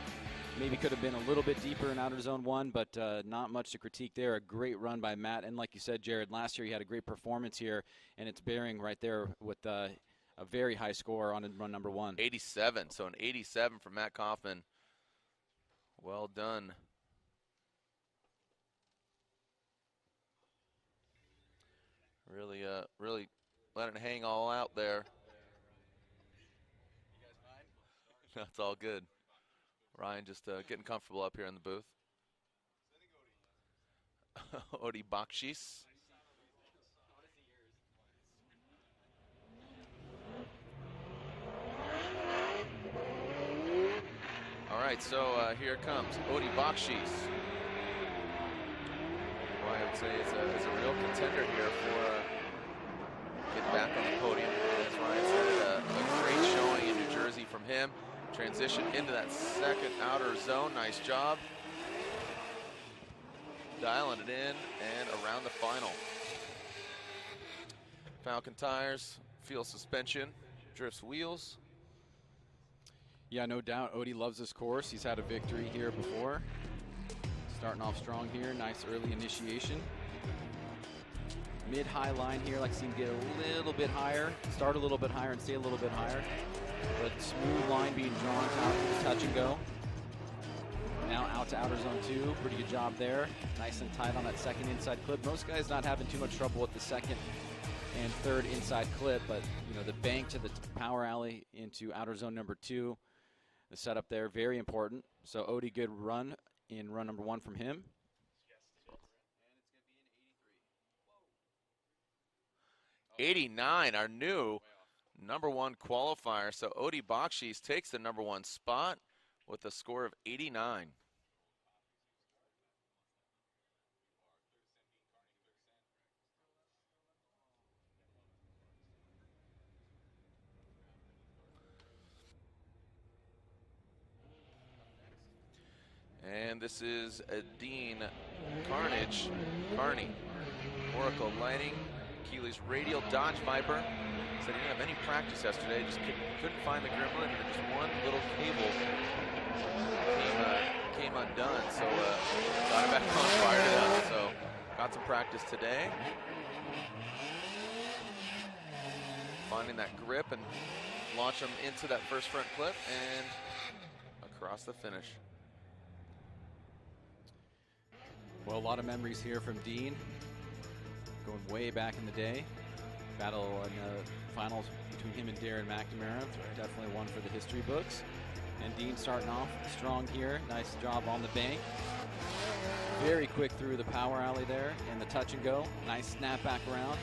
maybe could have been a little bit deeper in outer zone 1, but not much to critique there. A great run by Matt. And like you said, Jared, last year he had a great performance here, and it's bearing right there with a very high score on run number 1. 87, so an 87 from Matt Kaufman. Well done. Really letting it hang all out there. That's all good. Ryan just getting comfortable up here in the booth. Odie Bakshis. All right, so here it comes, Odie Bakshis. Well, I would say it's a real contender here for getting back on the podium. As Ryan said, a great showing in New Jersey from him. Transition into that second outer zone. Nice job. Dialing it in and around the final. Falcon tires, fuel suspension, drifts wheels. Yeah, no doubt. Odie loves this course. He's had a victory here before. Starting off strong here. Nice early initiation. Mid-high line here. Like to see him get a little bit higher. Start a little bit higher and stay a little bit higher. But smooth line being drawn out to the touch and go. Now out to outer zone 2. Pretty good job there. Nice and tight on that second inside clip. Most guys not having too much trouble with the second and third inside clip, but you know, the bank to the power alley into outer zone number 2. The setup there, very important. So Odie, good run in run number 1 from him. 89, our new number 1 qualifier. So Odie Bakshis takes the number 1 spot with a score of 89. And this is Dean Carney, Oracle Lighting, Keeley's Radial Dodge Viper. Said he didn't have any practice yesterday, just couldn't find the gremlin, and just one little cable came undone. So got it back on, fired it up. So got some practice today. Finding that grip and launch them into that first front clip and across the finish. Well, a lot of memories here from Dean, going way back in the day. Battle in the finals between him and Darren McNamara. Definitely one for the history books. And Dean starting off strong here. Nice job on the bank. Very quick through the power alley there and the touch and go. Nice snap back around.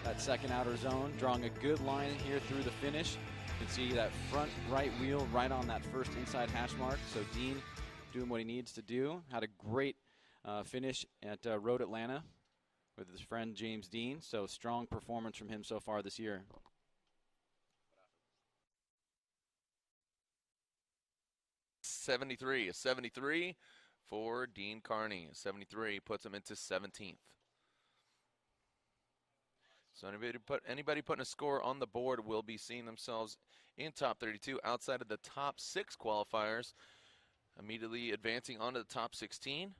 That second outer zone, drawing a good line here through the finish. You can see that front right wheel right on that first inside hash mark. So Dean doing what he needs to do. Had a great finish at Road Atlanta with his friend James Dean. So strong performance from him so far this year. A 73 for Dean Carney. 73 puts him into 17th. So anybody putting a score on the board will be seeing themselves in top 32 outside of the top 6 qualifiers, immediately advancing onto the top 16.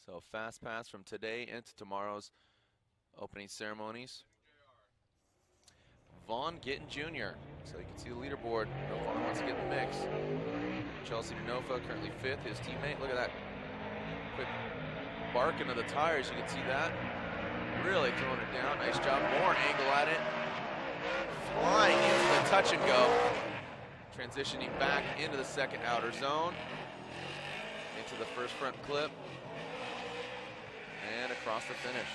So fast pass from today into tomorrow's opening ceremonies. Vaughn Gittin Jr. So you can see the leaderboard. Vaughn wants to get in the mix. Chelsea Denofa currently 5th. His teammate, look at that quick barking of the tires. You can see that. Really throwing it down. Nice job. More angle at it. Flying into the touch and go. Transitioning back into the second outer zone. Into the first front clip. And across the finish.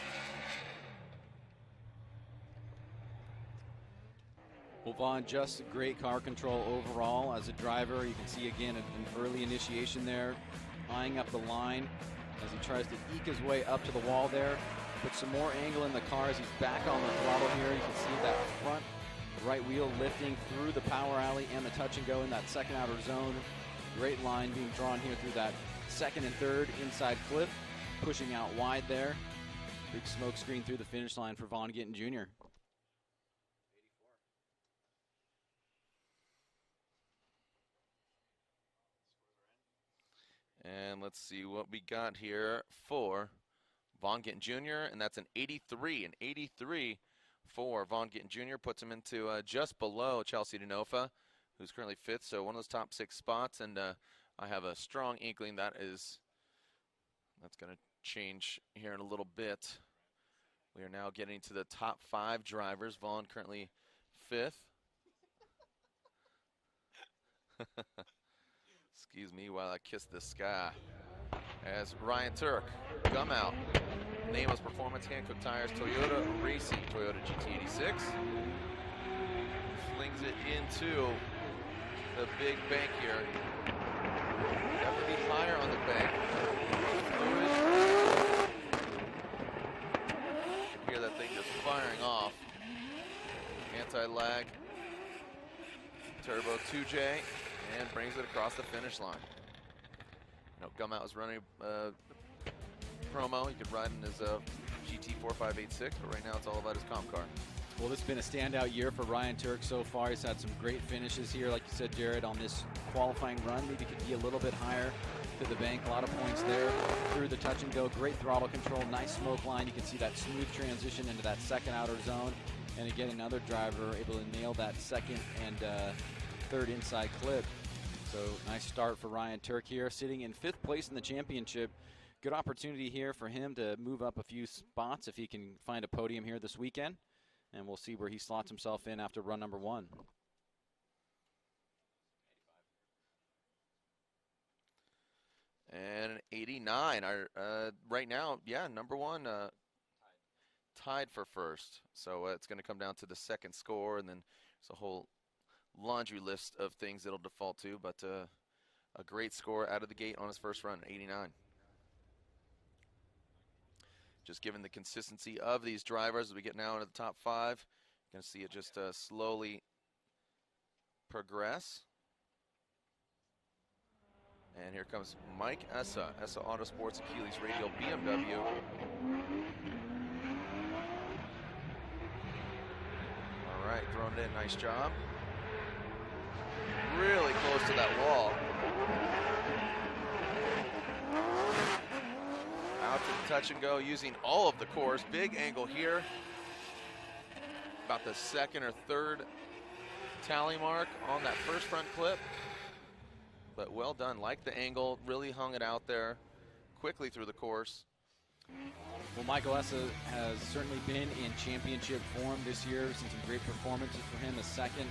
Well, Vaughn, just great car control overall as a driver. You can see again an early initiation there, eyeing up the line, as he tries to eke his way up to the wall there. Put some more angle in the car as he's back on the throttle here. You can see that front right wheel lifting through the power alley and the touch and go in that second outer zone. Great line being drawn here through that second and third inside clip, pushing out wide there. Big smoke screen through the finish line for Vaughn Gittin Jr. And let's see what we got here for Vaughn Gittin Jr., and that's an 83. An 83 for Vaughn Gittin Jr. puts him into just below Chelsea Denofa, who's currently 5th, so one of those top 6 spots, and I have a strong inkling that's going to change here in a little bit. We are now getting to the top 5 drivers. Vaughn currently 5th. Excuse me while I kiss the sky. As Ryan Turk, gum out. Nameless Performance, Hankook Tires, Toyota Racing, Toyota GT86. Flings it into the big bank here. Definitely higher on the bank. You can hear that thing just firing off. Anti-lag. Turbo 2J, and brings it across the finish line. You know, Gumout was running promo. He could ride in his GT4586, but right now it's all about his comp car. Well, this has been a standout year for Ryan Turk so far. He's had some great finishes here, like you said, Jared, on this qualifying run. Maybe could be a little bit higher to the bank. A lot of points there through the touch and go. Great throttle control, nice smoke line. You can see that smooth transition into that second outer zone. And again, another driver able to nail that second and third inside clip. So nice start for Ryan Turk here, sitting in 5th place in the championship. Good opportunity here for him to move up a few spots if he can find a podium here this weekend. And we'll see where he slots himself in after run number 1. And an 89. Right now, yeah, number 1 tied for first. So it's going to come down to the second score, and then there's a whole laundry list of things it'll default to, but a great score out of the gate on his first run, 89. Just given the consistency of these drivers as we get now into the top 5, you're going to see it just slowly progress. And here comes Mike Essa, Essa Autosports Achilles Radial BMW. All right, throwing it in, nice job. Really close to that wall. Out to the touch and go, using all of the course. Big angle here. About the second or third tally mark on that first front clip. But well done, like the angle, really hung it out there quickly through the course. Well, Michael Essa has certainly been in championship form this year. Seen some great performances for him, a second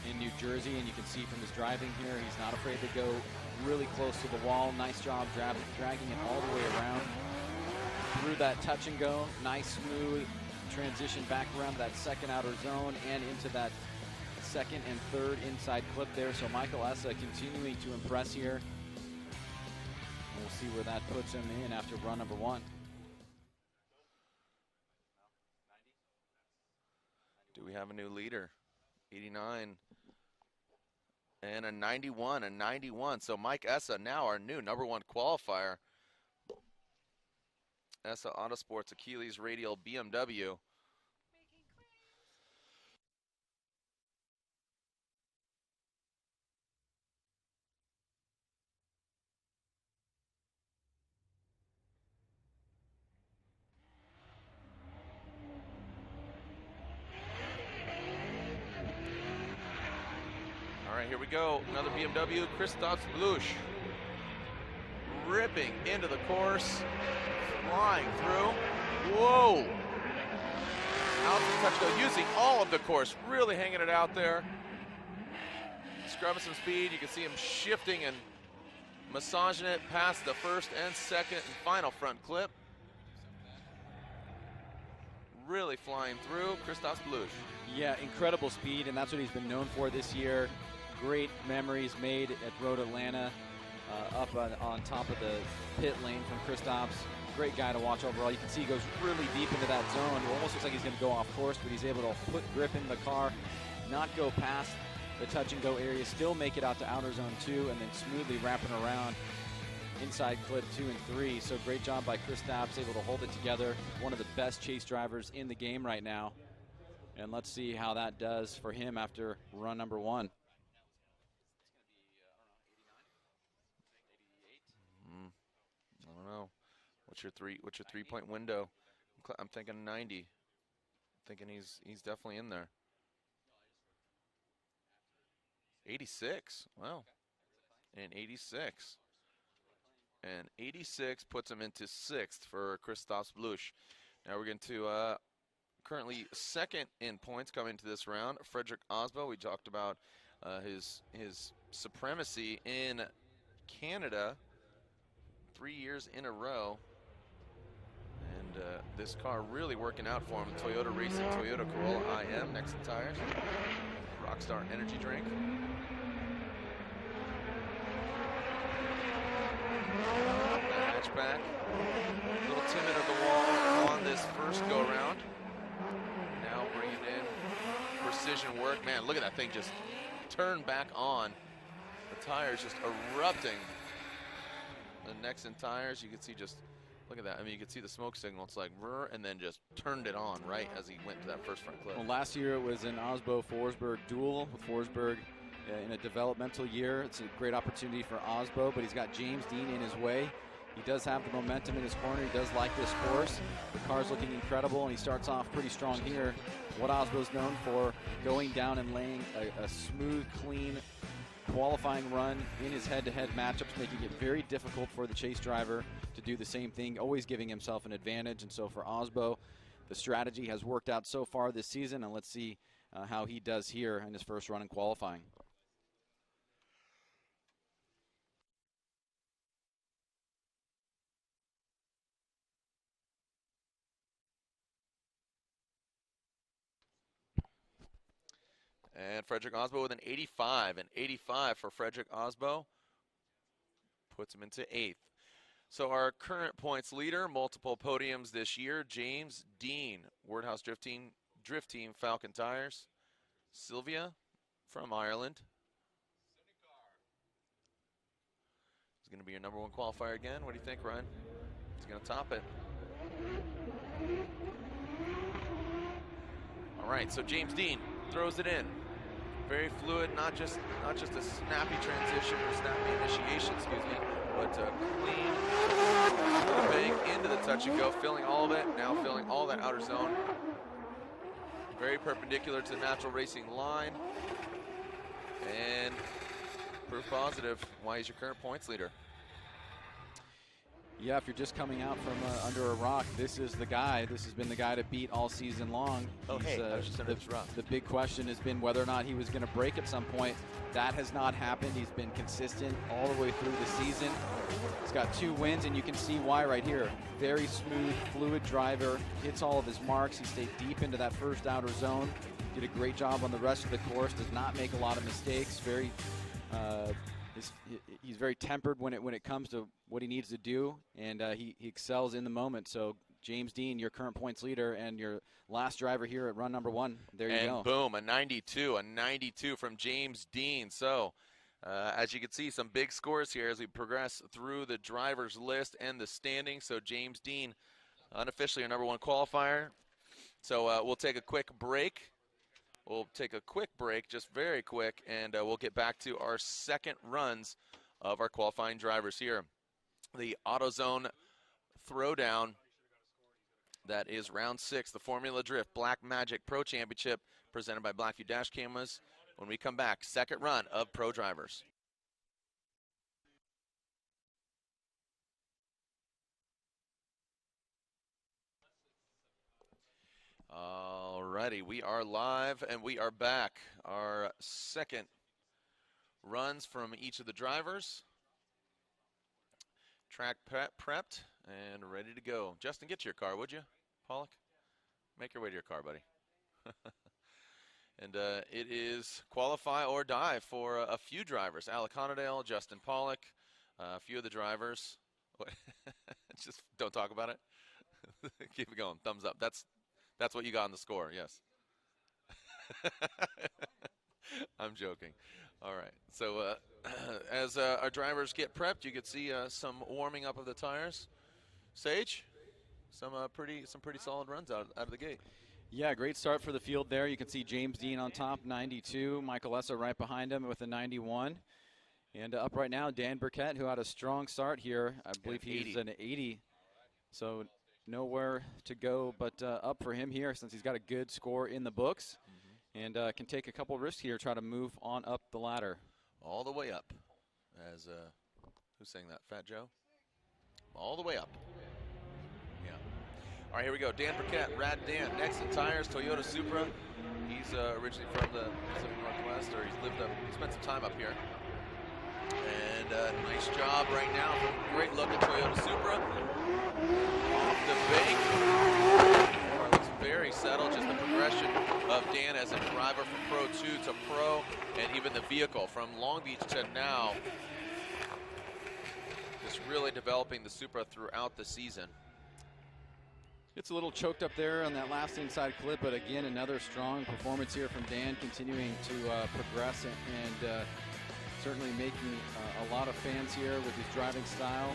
in New Jersey, and you can see from his driving here, he's not afraid to go really close to the wall. Nice job dragging it all the way around through that touch and go. Nice smooth transition back around that second outer zone and into that second and third inside clip there. So Michael Essa continuing to impress here. We'll see where that puts him in after run number 1. Do we have a new leader? 89 and a 91, a 91. So Mike Essa, now our new number 1 qualifier. Essa Autosports Achilles Radial BMW. All right, here we go. Another BMW, Christoph Blusch. Ripping into the course, flying through. Whoa! Out to the touch go, using all of the course, really hanging it out there. Scrubbing some speed. You can see him shifting and massaging it past the first and second and final front clip. Really flying through, Christoph Blusch. Yeah, incredible speed, and that's what he's been known for this year. Great memories made at Road Atlanta. up on top of the pit lane from Kristaps. Great guy to watch overall. You can see he goes really deep into that zone. It almost looks like he's going to go off course, but he's able to put grip in the car, not go past the touch and go area, still make it out to outer zone 2, and then smoothly wrapping around inside clip 2 and 3. So great job by Kristaps, able to hold it together. One of the best chase drivers in the game right now. And let's see how that does for him after run number 1. I don't know. What's your 3-point window? I'm thinking 90. I'm thinking he's definitely in there. 86. Wow. And 86. And 86 puts him into 6th for Kristaps Blush. Now we're going to currently 2nd in points coming to this round, Frederick Osbo. We talked about his supremacy in Canada 3 years in a row. And this car really working out for him. Toyota Racing, Toyota Corolla IM, next to tires. Rockstar energy drink. Hatchback. A little timid at the wall on this first go-around. Now bringing in precision work. Man, look at that thing just turn back on. The tires just erupting. The Nexen tires, you can see just, look at that. I mean, you can see the smoke signal. It's like, and then just turned it on right as he went to that first front clip. Well, last year it was an Osbo-Forsberg duel with Forsberg in a developmental year. It's a great opportunity for Osbo, but he's got James Dean in his way. He does have the momentum in his corner. He does like this course. The car's looking incredible, and he starts off pretty strong here. What Osbo's known for, going down and laying a smooth, clean qualifying run in his head-to-head matchups, making it very difficult for the chase driver to do the same thing, always giving himself an advantage. And so for Osbo, the strategy has worked out so far this season, and let's see how he does here in his first run in qualifying. And Frederick Osbo with an 85. An 85 for Frederick Osbo puts him into 8th. So our current points leader, multiple podiums this year, James Dean, Wordhouse Drift Team Falcon Tires. Sylvia from Ireland. He's going to be your number 1 qualifier again. What do you think, Ryan? He's going to top it. All right, so James Dean throws it in. Very fluid, not just a snappy transition or snappy initiation, excuse me, but a clean bank into the touch and go, filling all of it, now filling all that outer zone. Very perpendicular to the natural racing line. And proof positive why he's your current points leader. Yeah, if you're just coming out from under a rock, this is the guy. This has been the guy to beat all season long. Oh, hey, I was just under this rock. The big question has been whether or not he was going to break at some point. That has not happened. He's been consistent all the way through the season. He's got 2 wins, and you can see why right here. Very smooth, fluid driver, hits all of his marks. He stayed deep into that first outer zone. Did a great job on the rest of the course. Does not make a lot of mistakes. Very he's very tempered when it comes to what he needs to do, and he excels in the moment. So James Dean, your current points leader and your last driver here at run number 1. There you go. And boom, a 92 from James Dean. So as you can see, some big scores here as we progress through the drivers list and the standings. So James Dean, unofficially our number 1 qualifier. So we'll take a quick break. We'll take a quick break, just very quick, and we'll get back to our second runs of our qualifying drivers here. The AutoZone Throwdown, that is round 6, the Formula Drift Black Magic Pro Championship, presented by Blackview Dash Cameras. When we come back, second run of Pro Drivers. Alrighty, we are live and we are back. Our second runs from each of the drivers. Track prepped and ready to go. Justin, get to your car, would you? Pollock, make your way to your car, buddy. And it is qualify or die for a few drivers. Alec Honadale, Justin Pollock, A few of the drivers, just don't talk about it. Keep it going. Thumbs up. That's what you got on the score. Yes. I'm joking. All right. So as our drivers get prepped, you can see some warming up of the tires. Sage, some pretty solid runs out of the gate. Yeah, great start for the field there. You can see James Dean on top, 92. Michael Essa right behind him with a 91. And up right now, Dan Burkett, who had a strong start here. I believe he's an 80. So nowhere to go but up for him here since he's got a good score in the books. And can take a couple risks here, try to move on up the ladder. All the way up. As who's saying that? Fat Joe? All the way up. Yeah. All right, here we go. Dan Burkett, Rad Dan. Next in tires, Toyota Supra. He's originally from the Pacific Northwest, or he's spent some time up here. And nice job right now. Great look at Toyota Supra. Off the bank. Looks very settled. Just the progression of Dan as a driver from Pro 2 to Pro, and even the vehicle from Long Beach to now. Just really developing the Supra throughout the season. It's a little choked up there on that last inside clip, but again, another strong performance here from Dan, continuing to progress and certainly making a lot of fans here with his driving style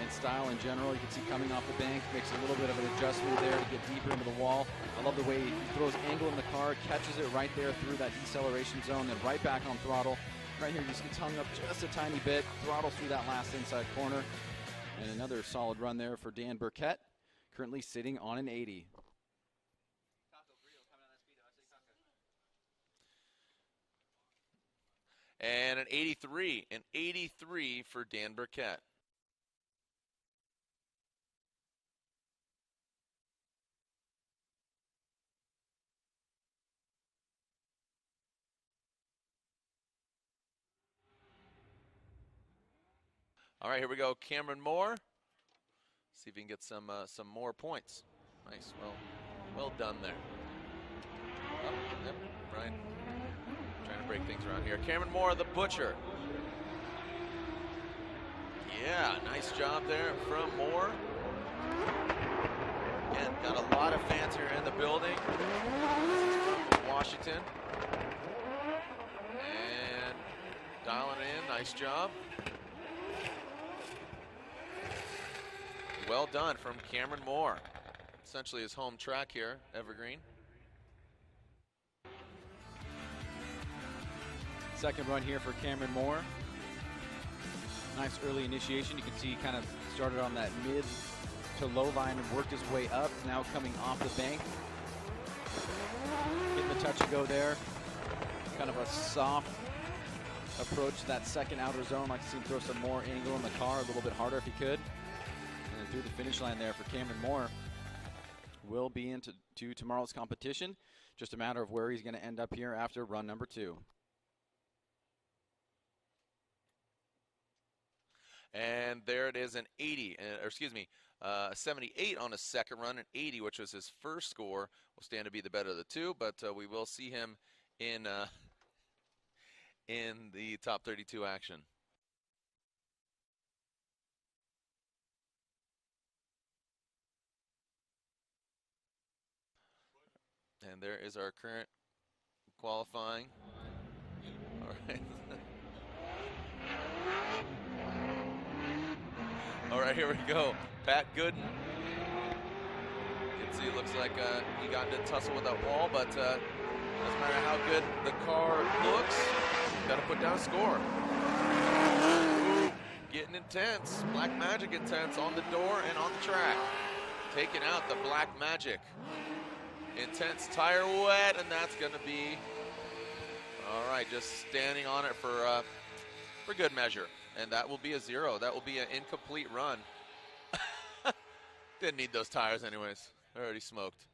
and style in general. You can see coming off the bank, makes a little bit of an adjustment there to get deeper into the wall. I love the way he throws angle in the car, catches it right there through that deceleration zone, then right back on throttle. Right here, just gets hung up just a tiny bit, throttles through that last inside corner. And another solid run there for Dan Burkett, currently sitting on an 80. And an 83 for Dan Burkett. All right, here we go. Cameron Moore. See if he can get some more points. Nice, well done there. Oh, yep, Brian. Trying to break things around here. Cameron Moore, the Butcher. Yeah, nice job there from Moore. Again, got a lot of fans here in the building. This is from Washington. And dialing in, nice job. Well done from Cameron Moore. Essentially his home track here, Evergreen. Second run here for Cameron Moore. Nice early initiation. You can see he kind of started on that mid to low line and worked his way up. Now coming off the bank. Getting the touch and go there. Kind of a soft approach to that second outer zone. Like to see him throw some more angle in the car a little bit harder if he could. And through the finish line there for Cameron Moore. Will be into tomorrow's competition. Just a matter of where he's going to end up here after run number 2. And there it is, an 80, or excuse me, 78 on his second run, an 80, which was his first score. Will stand to be the better of the two, but we will see him in the top 32 action. And there is our current qualifying. All right. All right, here we go. Pat Gooden. You can see it looks like he got into tussle with that wall, but doesn't matter how good the car looks, got to put down a score. Ooh, getting intense. Black Magic intense on the door and on the track. Taking out the Black Magic. Intense tire wet, and that's going to be, all right, just standing on it for good measure. And that will be a 0. That will be an incomplete run. Didn't need those tires anyways. They're already smoked.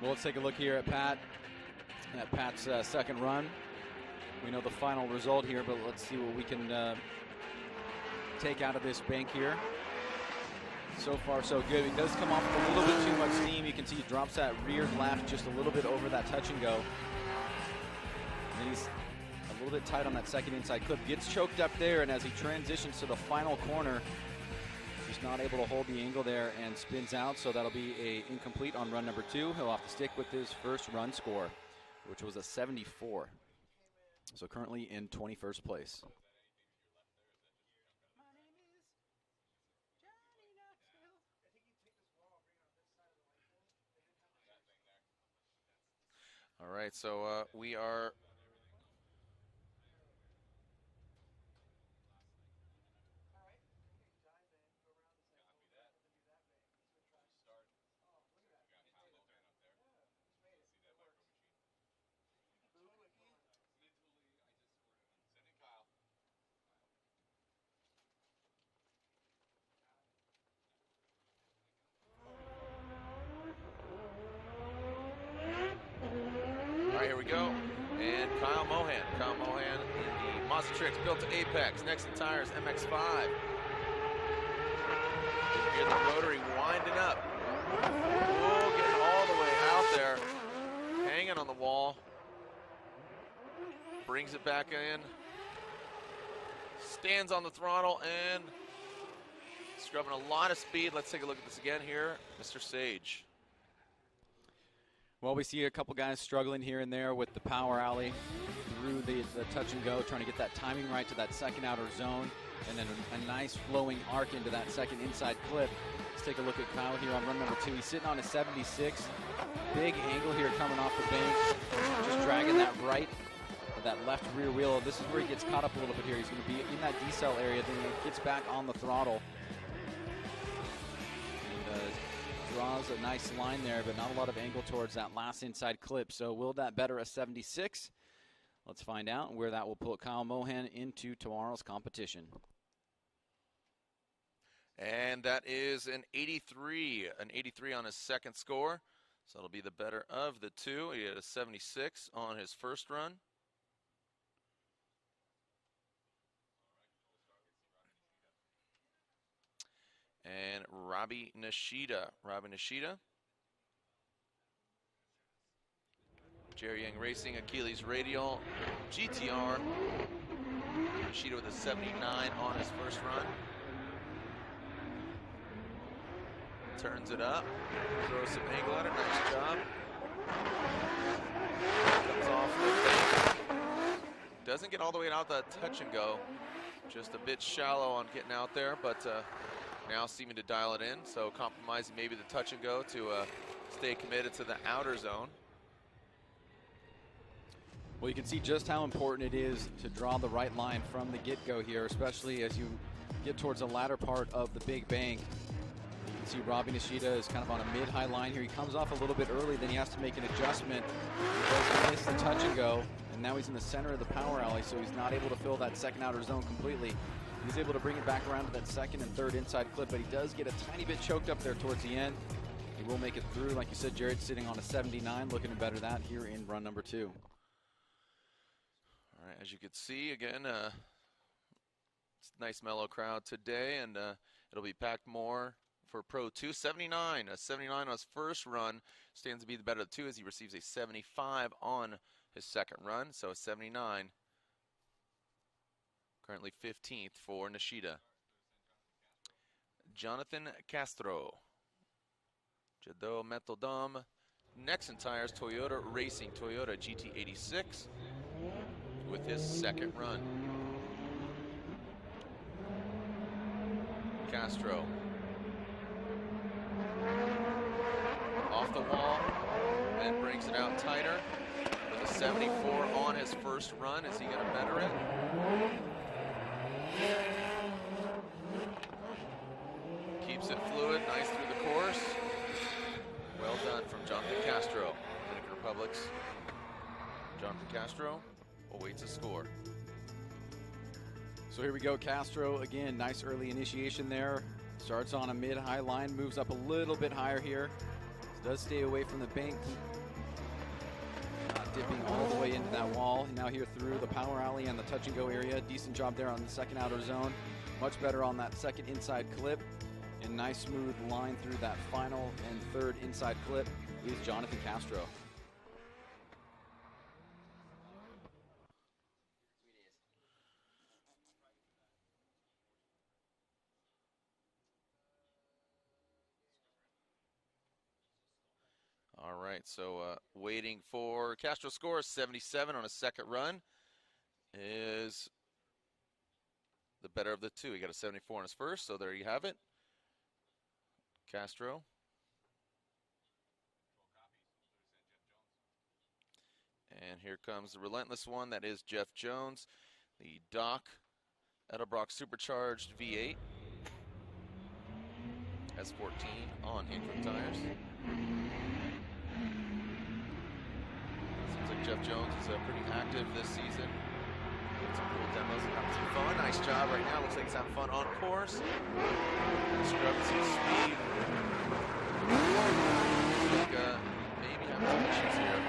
Well, let's take a look here at Pat. At Pat's second run. We know the final result here, but let's see what we can take out of this bank here. So far, so good. He does come off with a little bit too much steam. You can see he drops that rear left just a little bit over that touch and go. And he's a little bit tight on that second inside clip. Gets choked up there, and as he transitions to the final corner, just not able to hold the angle there and spins out, so that'll be a incomplete on run number 2. He'll have to stick with his first run score, which was a 74. So currently in 21st place. All right, so we are all right, here we go. And Kyle Mohan in the Mazda Tricks built to Apex. Next in tires, MX-5. You can hear the rotary winding up. Whoa, getting all the way out there. Hanging on the wall. Brings it back in. Stands on the throttle and scrubbing a lot of speed. Let's take a look at this again here. Mr. Sage. Well, we see a couple guys struggling here and there with the power alley through the touch and go, trying to get that timing right to that second outer zone, and then a nice flowing arc into that second inside clip. Let's take a look at Kyle here on run number 2. He's sitting on a 76. Big angle here coming off the bank, just dragging that right, or that left rear wheel. This is where he gets caught up a little bit here. He's going to be in that decel area, then he gets back on the throttle. Draws a nice line there, but not a lot of angle towards that last inside clip. So will that better a 76? Let's find out where that will put Kyle Mohan into tomorrow's competition. And that is an 83 on his second score. So it'll be the better of the two. He had a 76 on his first run. And Robbie Nishida. Jerry Yang Racing, Achilles Radial, GTR. Nishida with a 79 on his first run. Turns it up, throws some angle at it, nice job. Comes off the bank. Doesn't get all the way out the touch and go. Just a bit shallow on getting out there, but now seeming to dial it in, so compromising maybe the touch and go to stay committed to the outer zone. Well, you can see just how important it is to draw the right line from the get-go here, especially as you get towards the latter part of the big bank. You can see Robbie Nishida is kind of on a mid-high line here. He comes off a little bit early, then he has to make an adjustment. He does miss the touch and go, and now he's in the center of the power alley, so he's not able to fill that second outer zone completely. He's able to bring it back around to that second and third inside clip, but he does get a tiny bit choked up there towards the end. He will make it through. Like you said, Jared sitting on a 79, looking to better that here in run number 2. All right, as you can see, again, it's a nice mellow crowd today, and it'll be packed more for Pro 2. 79, a 79 on his first run, stands to be the better of the two as he receives a 75 on his second run, so a 79. Currently 15th for Nishida. Jonathan Castro. Jado Metaldom. Next in tires, Toyota Racing, Toyota GT86 with his second run. Castro. Off the wall and brings it out tighter with a 74 on his first run. Is he going to better it? Keeps it fluid, nice through the course. Well done from Jonathan Castro. Dominican Republic's Jonathan Castro awaits a score. So here we go, Castro again, nice early initiation there. Starts on a mid-high line, moves up a little bit higher here. Does stay away from the bank. Not dipping all the way into that wall. Now here through the power alley and the touch and go area. Decent job there on the second outer zone. Much better on that second inside clip. And nice smooth line through that final and third inside clip is Jonathan Castro. right, so waiting for Castro score 77 on his second run is the better of the two. He got a 74 on his first, so there you have it. Castro. And here comes the relentless one. That is Jeff Jones, the Doc Edelbrock Supercharged V8. S14 on Income tires. Seems like Jeff Jones is pretty active this season. Got some cool demos and having some fun. Nice job right now. Looks like he's having fun on course. Scrubbing some speed. Looks like maybe having some issues here.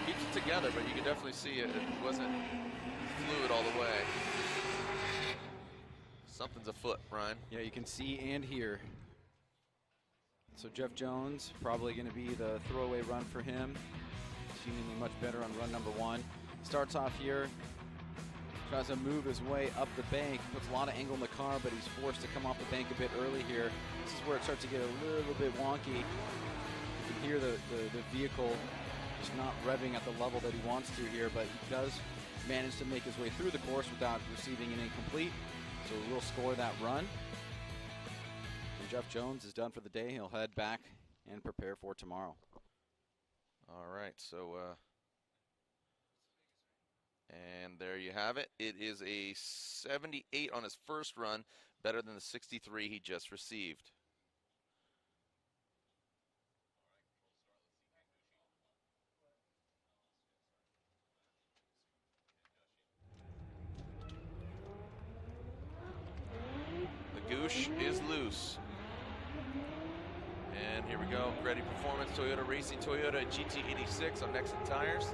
Keeps it together, but you can definitely see it wasn't fluid all the way. Something's afoot, Ryan. Yeah, you can see and hear. So Jeff Jones, probably going to be the throwaway run for him. Seemingly much better on run number one. Starts off here, tries to move his way up the bank, puts a lot of angle in the car, but he's forced to come off the bank a bit early here. This is where it starts to get a little bit wonky. You can hear the vehicle just not revving at the level that he wants to here, but he does manage to make his way through the course without receiving an incomplete. So we'll score that run. And Jeff Jones is done for the day. He'll head back and prepare for tomorrow. All right, so and there you have it. It is a 78 on his first run, better than the 63 he just received. The goosh is loose. And here we go. Ready Performance Toyota Racing Toyota GT86 on Nexon tires.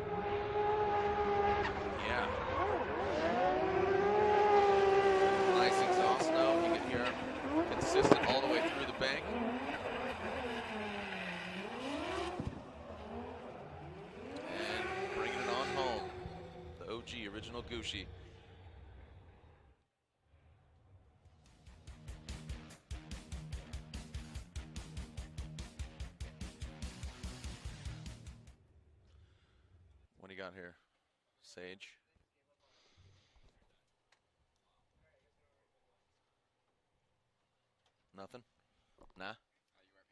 Yeah. Nice exhaust though. You can hear him consistent all the way through the bank. And bringing it on home. The OG original Gucci. What do you got here? Sage. Nothing? Nah? You weren't paying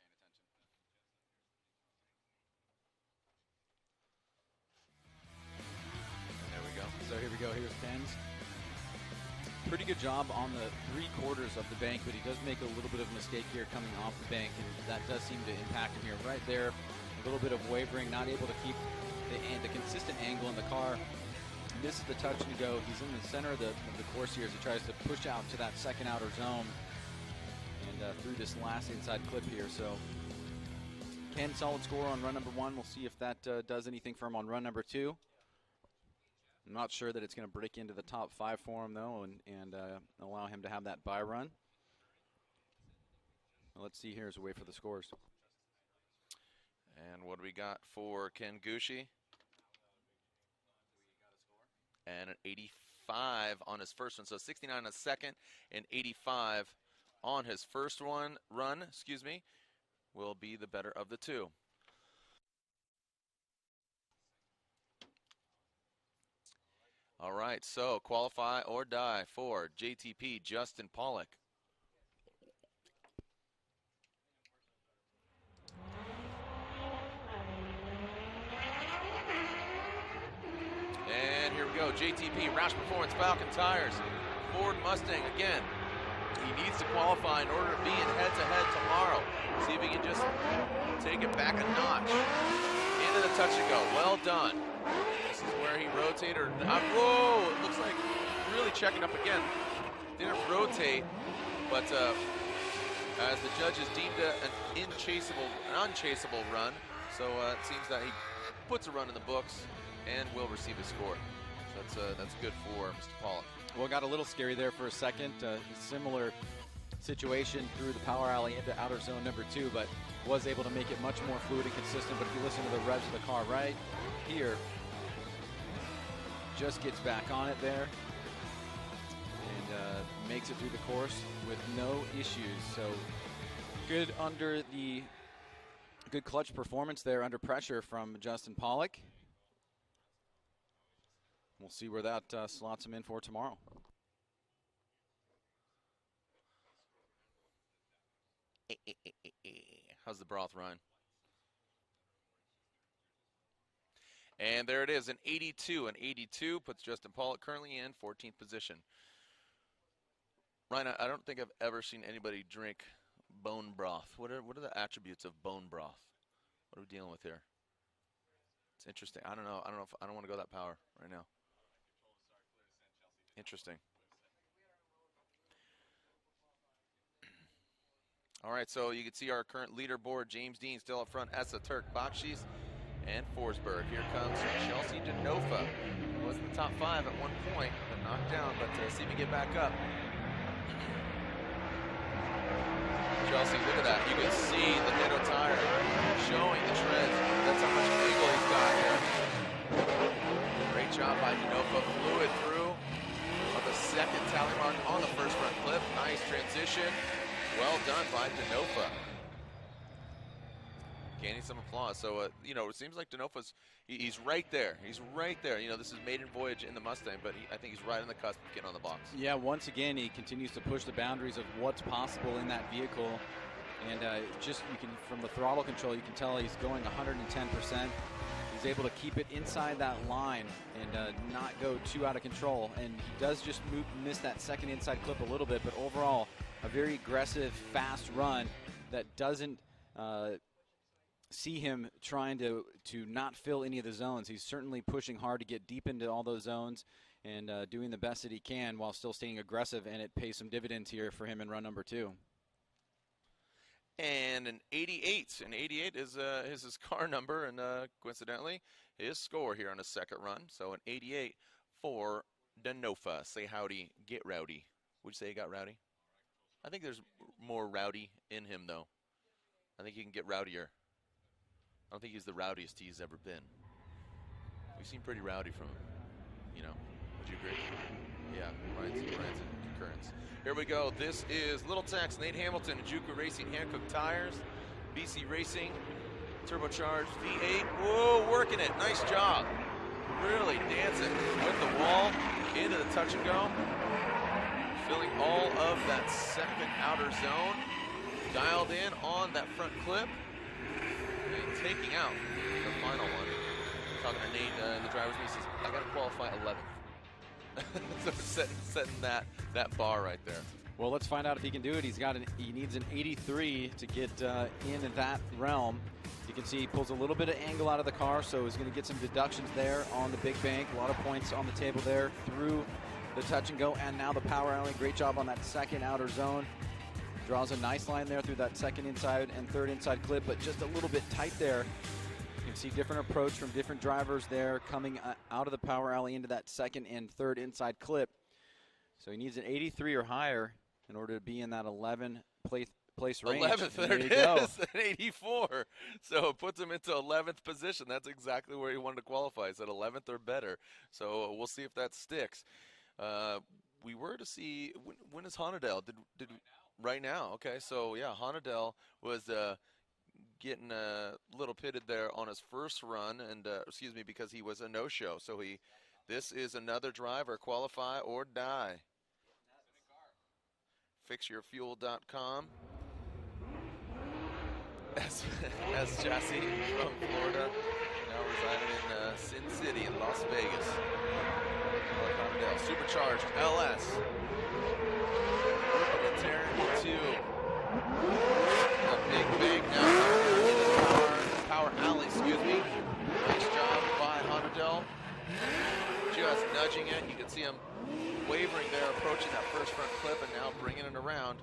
attention. There we go. So here we go. Here's Ken's. Pretty good job on the 3/4 of the bank, but he does make a little bit of a mistake here coming off the bank, and that does seem to impact him here. Right there, a little bit of wavering, not able to keep the consistent angle in the car. This is the touch and go. He's in the center of the course here as he tries to push out to that second outer zone and through this last inside clip here. So Ken, solid score on run number one. We'll see if that does anything for him on run number two. I'm not sure that it's going to break into the top 5 for him though, and allow him to have that bye run. Well, let's see here as we wait for the scores. And what do we got for Ken Gucci? And an 85 on his first one. So 69 on his second and 85 on his first run, will be the better of the two. All right, so qualify or die for JTP Justin Pollock. And here we go, JTP, Roush Performance, Falcon Tires, Ford Mustang again. He needs to qualify in order to be in head-to-head tomorrow. See if he can just take it back a notch. Into the touch and go, well done. This is where he rotated. Whoa, it looks like really checking up again. Didn't rotate, but as the judges deemed it an unchaseable run, so it seems that he puts a run in the books and will receive a score. So that's good for Mr. Pollock. Well, it got a little scary there for a second. Similar situation through the power alley into outer zone number 2, but was able to make it much more fluid and consistent. But if you listen to the revs of the car right here, just gets back on it there and makes it through the course with no issues. So good under the Good clutch performance there under pressure from Justin Pollock. We'll see where that slots him in for tomorrow. How's the broth, Ryan? And there it is, an 82. An 82 puts Justin Pollock currently in 14th position. Ryan, I don't think I've ever seen anybody drink bone broth. What are the attributes of bone broth? What are we dealing with here? It's interesting. I don't know if I don't want to go that power right now. Interesting. All right, so you can see our current leaderboard. James Dean still up front. Essa, Turk, Bakshis, and Forsberg. Here comes Chelsea Denofa. Was in the top 5 at one point, but knocked down, but see if we get back up. Chelsea, look at that. You can see the Ditto tire showing the treads. That's how much angle he's got here. Great job by Denofa. Flew it through on the second tally mark on the first front clip. Nice transition. Well done by Denofa. Gaining some applause. So, you know, it seems like Denofa's, he's right there. He's right there. You know, this is maiden voyage in the Mustang, but I think he's right on the cusp of getting on the box. Yeah, once again, he continues to push the boundaries of what's possible in that vehicle. And just, you can, from the throttle control, you can tell he's going 110%. He's able to keep it inside that line and not go too out of control. And he does just miss that second inside clip a little bit, but overall, a very aggressive, fast run that doesn't see him trying to not fill any of the zones. He's certainly pushing hard to get deep into all those zones and doing the best that he can while still staying aggressive, and it pays some dividends here for him in run number 2. And an 88. An 88 is his car number, and coincidentally, his score here on his second run. So an 88 for Denofa. Say howdy, get rowdy. Would you say he got rowdy? I think there's more rowdy in him, though. I think he can get rowdier. I don't think he's the rowdiest he's ever been. We've seen pretty rowdy from him, you know. Would you agree? Yeah, Ryan's in concurrence. Here we go. This is Little Tex, Nate Hamilton, Juku Racing, Hankook Tires, BC Racing, turbocharged V8. Whoa, working it. Nice job. Really dancing with the wall into the touch and go. Filling all of that second outer zone. Dialed in on that front clip. And taking out the final one. Talking to Nate in the driver's meet, says, I got to qualify 11th. So setting that bar right there. Well, let's find out if he can do it. He needs an 83 to get in that realm. You can see he pulls a little bit of angle out of the car, so he's going to get some deductions there on the big bank. A lot of points on the table there through the touch and go, and now the power alley. Great job on that second outer zone. Draws a nice line there through that second inside and third inside clip, but just a little bit tight there. You can see different approach from different drivers there coming out of the power alley into that second and third inside clip. So he needs an 83 or higher in order to be in that 11th place range. 11th, there it is, an 84. So it puts him into 11th position. That's exactly where he wanted to qualify. He said 11th or better. So we'll see if that sticks. We were to see, when is Honadell? Did right now? Okay, so yeah, Honadell was getting a little pitted there on his first run, and excuse me, because he was a no-show. So this is another driver, qualify or die. Fixyourfuel.com. S Chassis from Florida, now residing in Sin City in Las Vegas. Supercharged LS. Working and tearing into a big bank now. In his power alley, excuse me. Nice job by Honadell. Just nudging it. You can see him wavering there, approaching that first front clip, and now bringing it around.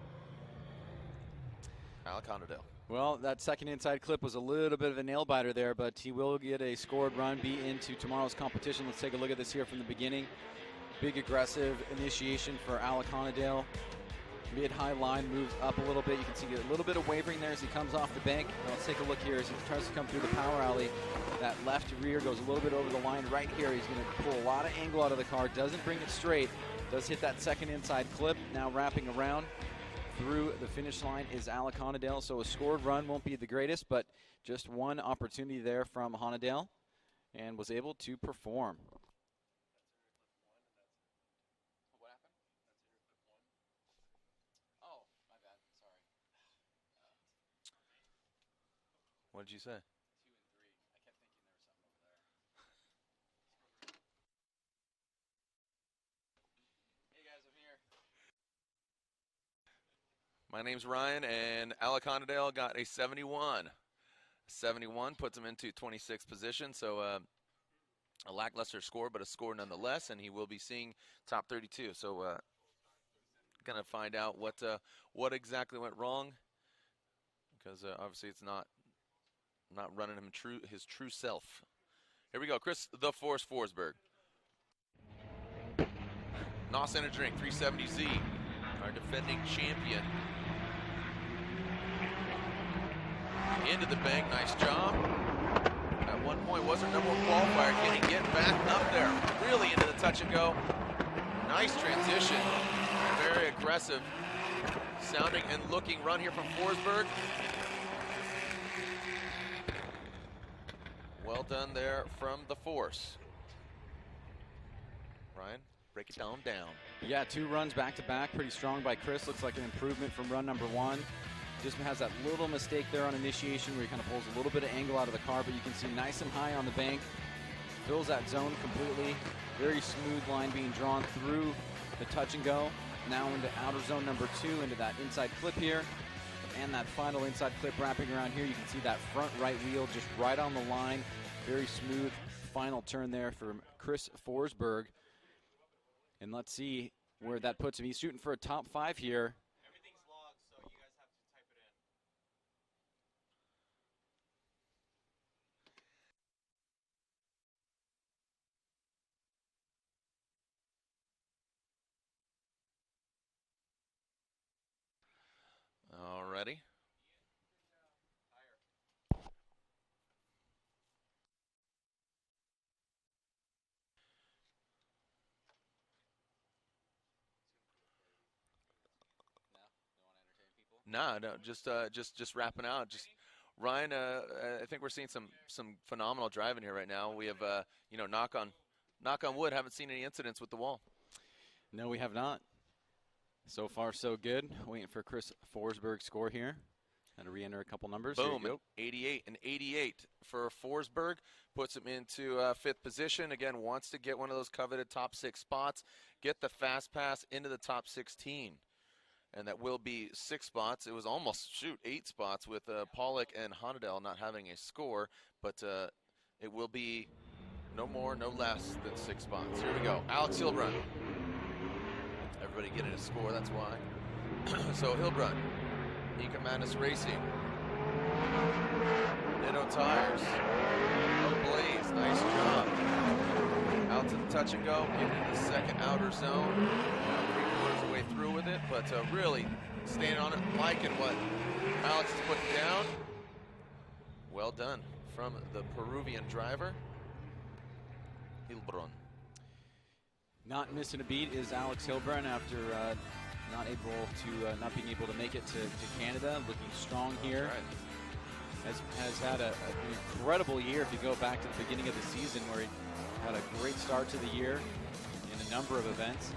Alec Honadell. Well, that second inside clip was a little bit of a nail biter there, but he will get a scored run, be into tomorrow's competition. Let's take a look at this here from the beginning. Big aggressive initiation for Alec Honadell. Mid-high line moves up a little bit. You can see a little bit of wavering there as he comes off the bank. Now let's take a look here as he tries to come through the power alley. That left rear goes a little bit over the line right here. He's going to pull a lot of angle out of the car. Doesn't bring it straight. Does hit that second inside clip. Now wrapping around. through the finish line is Alec Honadale. So a scored run won't be the greatest, but just one opportunity there from Honadale and was able to perform. What happened? Oh, my bad. Sorry. What did you say? 2 and 3. I kept thinking there was something over there. Hey guys, I'm here. My name's Ryan, and Alec Honadale got a 71. 71 puts him into 26th position, so a lackluster score, but a score nonetheless, and he will be seeing top 32. So gonna find out what exactly went wrong, because obviously it's not running him his true self. Here we go, Chris the Force Forsberg. Nos and a drink, 370Z, our defending champion. Into the bank, nice job. At one point was our #1 qualifier. Can he get back up there? Really into the touch and go. Nice transition. Very aggressive sounding and looking run here from Forsberg. Well done there from the Force. Ryan, break it down. Yeah, 2 runs back to back, pretty strong by Chris. Looks like an improvement from run #1. Just has that little mistake there on initiation where he kind of pulls a little bit of angle out of the car, but you can see nice and high on the bank. Fills that zone completely. Very smooth line being drawn through the touch and go. Now into outer zone #2, into that inside clip here. And that final inside clip wrapping around here. You can see that front right wheel just right on the line. Very smooth final turn there from Chris Forsberg. And let's see where that puts him. He's shooting for a top 5 here. Everything's logged, so you guys have to type it in. Alrighty. No, just wrapping out. Just Ryan, I think we're seeing some phenomenal driving here right now. We have knock on wood, haven't seen any incidents with the wall. No, we have not. So far, so good. Waiting for Chris Forsberg's score here. Had to re-enter a couple numbers. Boom, 88 and 88 for Forsberg. Puts him into 5th position. Again, wants to get one of those coveted top 6 spots. Get the fast pass into the top 16. And that will be 6 spots. It was almost, 8 spots with Pollock and Honadale not having a score. But it will be no more, no less than 6 spots. Here we go. Alex Hilbrun. Everybody getting a score, that's why. So Hilbrun, Nika Madness Racing. Ditto Tires. No Blaze, nice job. Out to the touch and go, getting in the second outer zone. 3/4 of the way through with it, but really staying on it, liking what Alex is putting down. Well done from the Peruvian driver, Hilbrun. Not missing a beat is Alex Hilbrun after not being able to make it to Canada. Looking strong here. Right. Has had an incredible year if you go back to the beginning of the season, where he had a great start to the year in a number of events.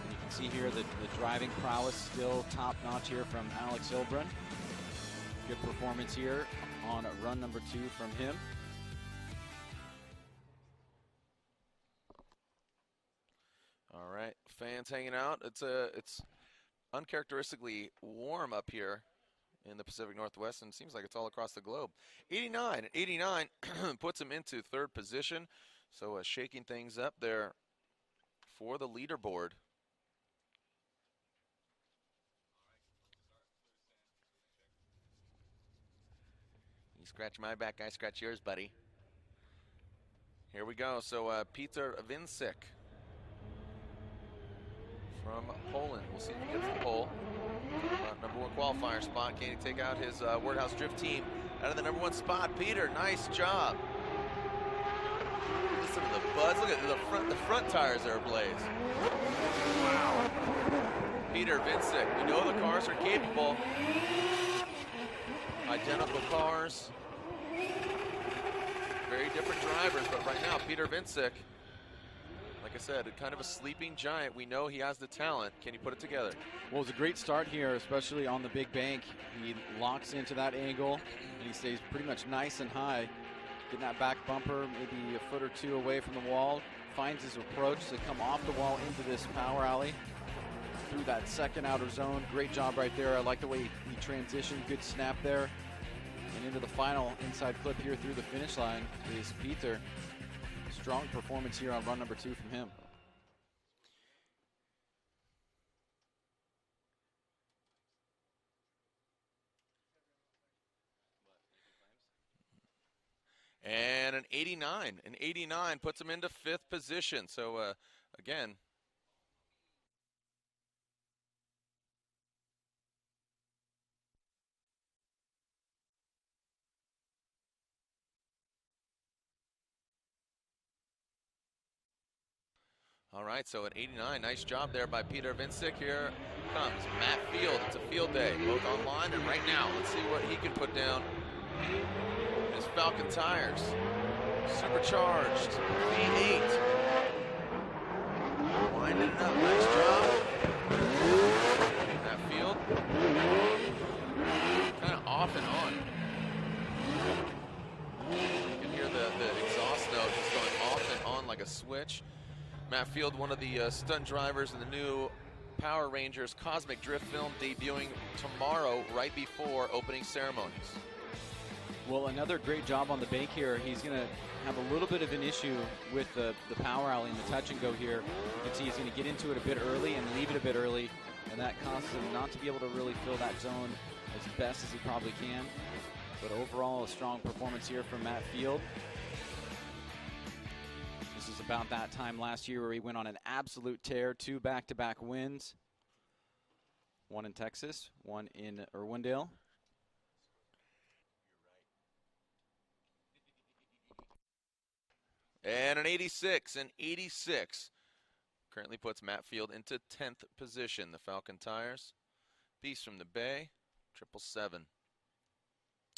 And you can see here the driving prowess still top-notch here from Alex Hilbrun. Good performance here on run #2 from him. All right, fans hanging out. It's uncharacteristically warm up here in the Pacific Northwest, and it seems like it's all across the globe. 89 puts him into 3rd position, so shaking things up there for the leaderboard. You scratch my back, I scratch yours, buddy. Here we go. So Peter Vincik from Poland. We'll see if he gets the pole. #1 qualifier spot. Can he take out his Wordhouse Drift team out of the #1 spot? Peter, nice job. Listen to the buzz. Look at the front tires are ablaze. Wow. Peter Vincic. We know the cars are capable. Identical cars. Very different drivers, but right now, Peter Vincic, like I said, kind of a sleeping giant. We know he has the talent. Can he put it together? Well, it's a great start here, especially on the big bank. He locks into that angle, and he stays pretty much nice and high. Getting that back bumper maybe a foot or two away from the wall. Finds his approach to come off the wall into this power alley. Through that second outer zone. Great job right there. I like the way he transitioned. Good snap there. And into the final inside clip here through the finish line is Peter. Strong performance here on run number 2 from him. And an 89. An 89 puts him into 5th position. So, again, all right, so at 89, nice job there by Peter Vincic. Here comes Matt Field. It's a field day, both online and right now. Let's see what he can put down. His Falcon tires, supercharged, V8. Winding it up, nice job. Matt Field, kind of off and on. You can hear the exhaust note just going off and on like a switch. Matt Field, one of the stunt drivers in the new Power Rangers Cosmic Drift film, debuting tomorrow right before opening ceremonies. Well, another great job on the bank here. He's going to have a little bit of an issue with the power alley and the touch and go here. You can see he's going to get into it a bit early and leave it a bit early, and that causes him not to be able to really fill that zone as best as he probably can. But overall, a strong performance here from Matt Field. This is about that time last year where he went on an absolute tear, 2 back-to-back wins. One in Texas, one in Irwindale. And an 86, currently puts Matt Field into 10th position. The Falcon tires, Beast from the Bay, 777.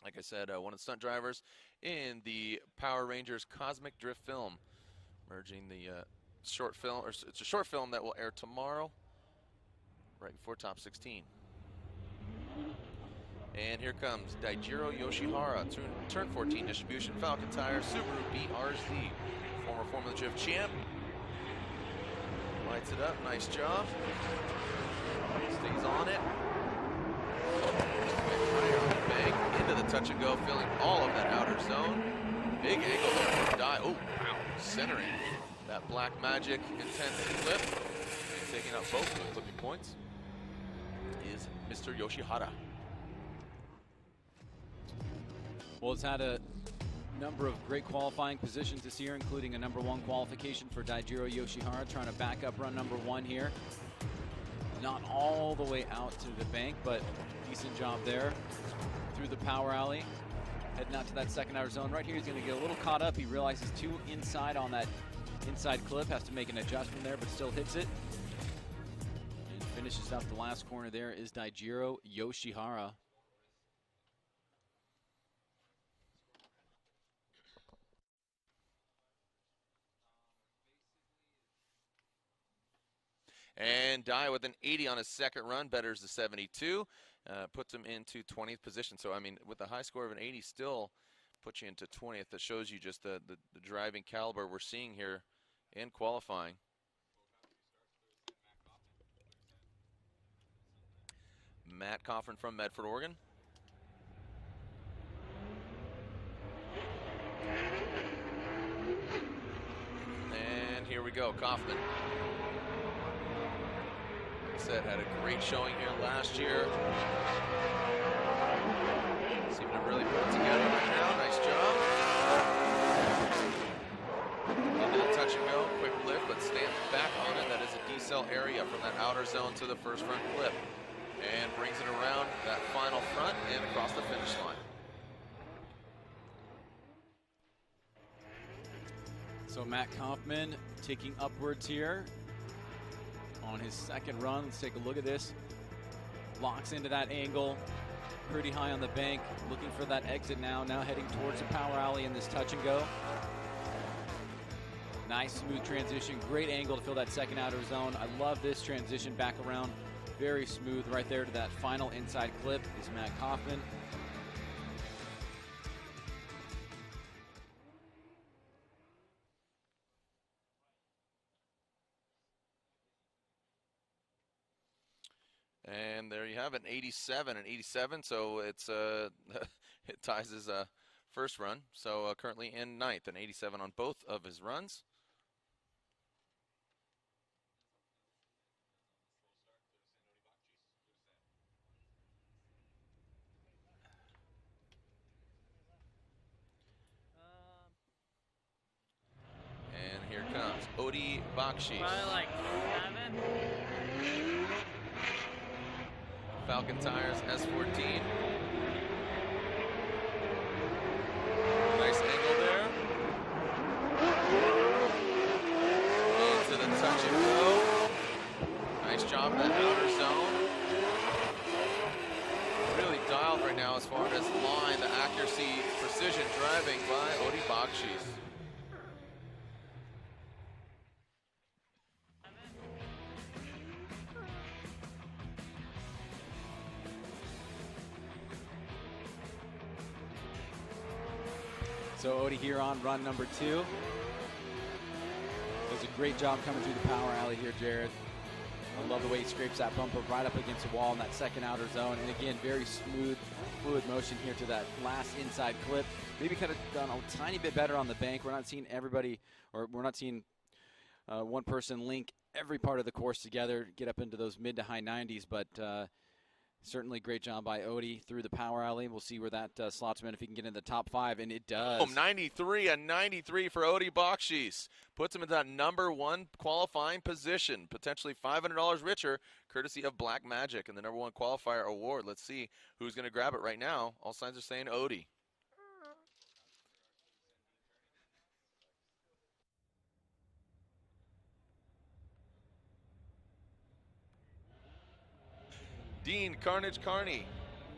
Like I said, one of the stunt drivers in the Power Rangers Cosmic Drift film, merging the short film, or it's a short film that will air tomorrow, right before Top 16. And here comes Daijiro Yoshihara, turn 14 distribution, Falcon tire, Subaru BRZ, former Formula Drift champ. Lights it up, nice job. Stays on it. Higher on the bank, into the touch and go, filling all of that outer zone. Big angle there from Dai. Oh, wow, centering that Black Magic intense clip. And taking up both of the clipping points is Mr. Yoshihara. Well, it's had a number of great qualifying positions this year, including a #1 qualification for Daijiro Yoshihara, trying to back up run #1 here. Not all the way out to the bank, but decent job there. Through the power alley, heading out to that second outer zone. Right here, he's going to get a little caught up. He realizes 2 inside on that inside clip, has to make an adjustment there, but still hits it. And finishes up the last corner there is Daijiro Yoshihara. And Dai with an 80 on his second run, betters the 72, puts him into 20th position. So, I mean, with a high score of an 80, still puts you into 20th. That shows you just the driving caliber we're seeing here in qualifying. Matt Coffin from Medford, Oregon. And here we go, Kaufman. Said had a great showing here last year. Seemed to really put it together right now. Nice job. Into the touch and go, quick lift, but stand back on it. That is a decel area from that outer zone to the first front clip. And brings it around that final front and across the finish line. So Matt Kaufman taking upwards here on his second run. Let's take a look at this. Locks into that angle, pretty high on the bank, looking for that exit now heading towards the power alley in this touch and go. Nice smooth transition, great angle to fill that second outer zone. I love this transition back around, very smooth right there to that final inside clip is Matt Kaufman. And there you have it, 87 and 87. So it's it ties his first run. So currently in ninth and 87 on both of his runs. And here comes Odie Bakshis. Probably like 7. Falcon Tires S14. Nice angle there. Into the touch and go. Nice job in that outer zone. Really dialed right now as far as line, the accuracy, precision driving by Odie Bakshis. So Odie here on run number 2. Does a great job coming through the power alley here, Jared. I love the way he scrapes that bumper right up against the wall in that second outer zone. And again, very smooth, fluid motion here to that last inside clip. Maybe could have done a tiny bit better on the bank. We're not seeing everybody, or we're not seeing one person link every part of the course together, get up into those mid to high 90s, but certainly great job by Odie through the power alley. We'll see where that slots him in if he can get in the top 5, and it does. 93 and 93 for Odie Bakshis. Puts him in that number 1 qualifying position, potentially $500 richer, courtesy of Black Magic and the number 1 qualifier award. Let's see who's going to grab it right now. All signs are saying Odie. Dean Carnage Carney.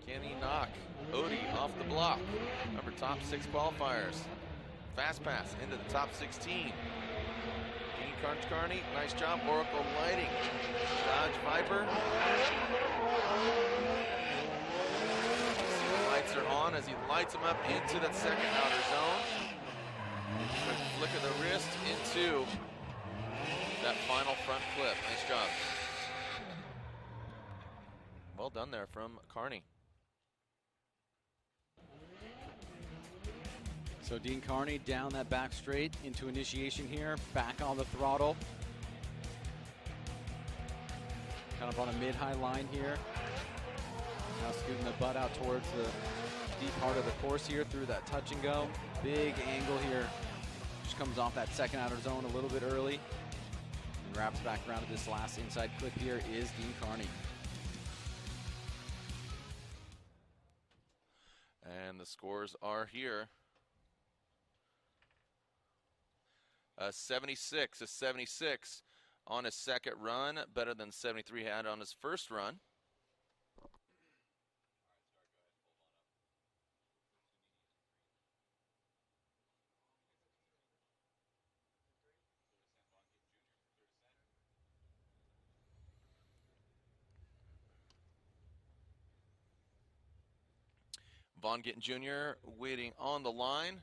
Can he knock Odie off the block? Number top 6 qualifiers. Fast pass into the top 16. Dean Carnage Carney, nice job. Oracle Lighting. Dodge Viper. See the lights are on as he lights them up into that second outer zone. Quick flick of the wrist into that final front clip. Nice job. Well done there from Carney. So Dean Carney down that back straight into initiation here, back on the throttle. Kind of on a mid-high line here. Now scooting the butt out towards the deep part of the course here through that touch and go. Big angle here. Just comes off that second outer zone a little bit early. And wraps back around to this last inside clip here is Dean Carney. And the scores are here. 76 is 76 on his second run, better than 73 had on his first run. Von Gittin Jr. waiting on the line.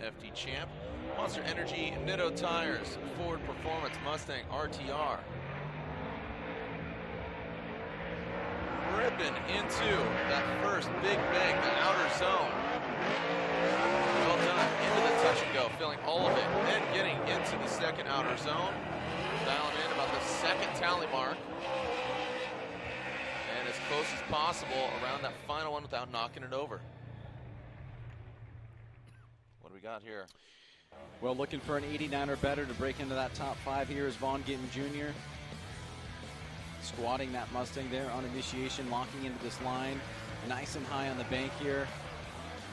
FD champ. Monster Energy, Nitto Tires, Ford Performance, Mustang RTR. Ripping into that first big bank, the outer zone. Well done, into the touch and go, filling all of it, then getting into the second outer zone. Dialing in about the second tally mark. And as close as possible around that final one without knocking it over. What do we got here? Well, looking for an 89 or better to break into that top 5 here is Von Gittin Jr. Squatting that Mustang there on initiation, locking into this line. Nice and high on the bank here.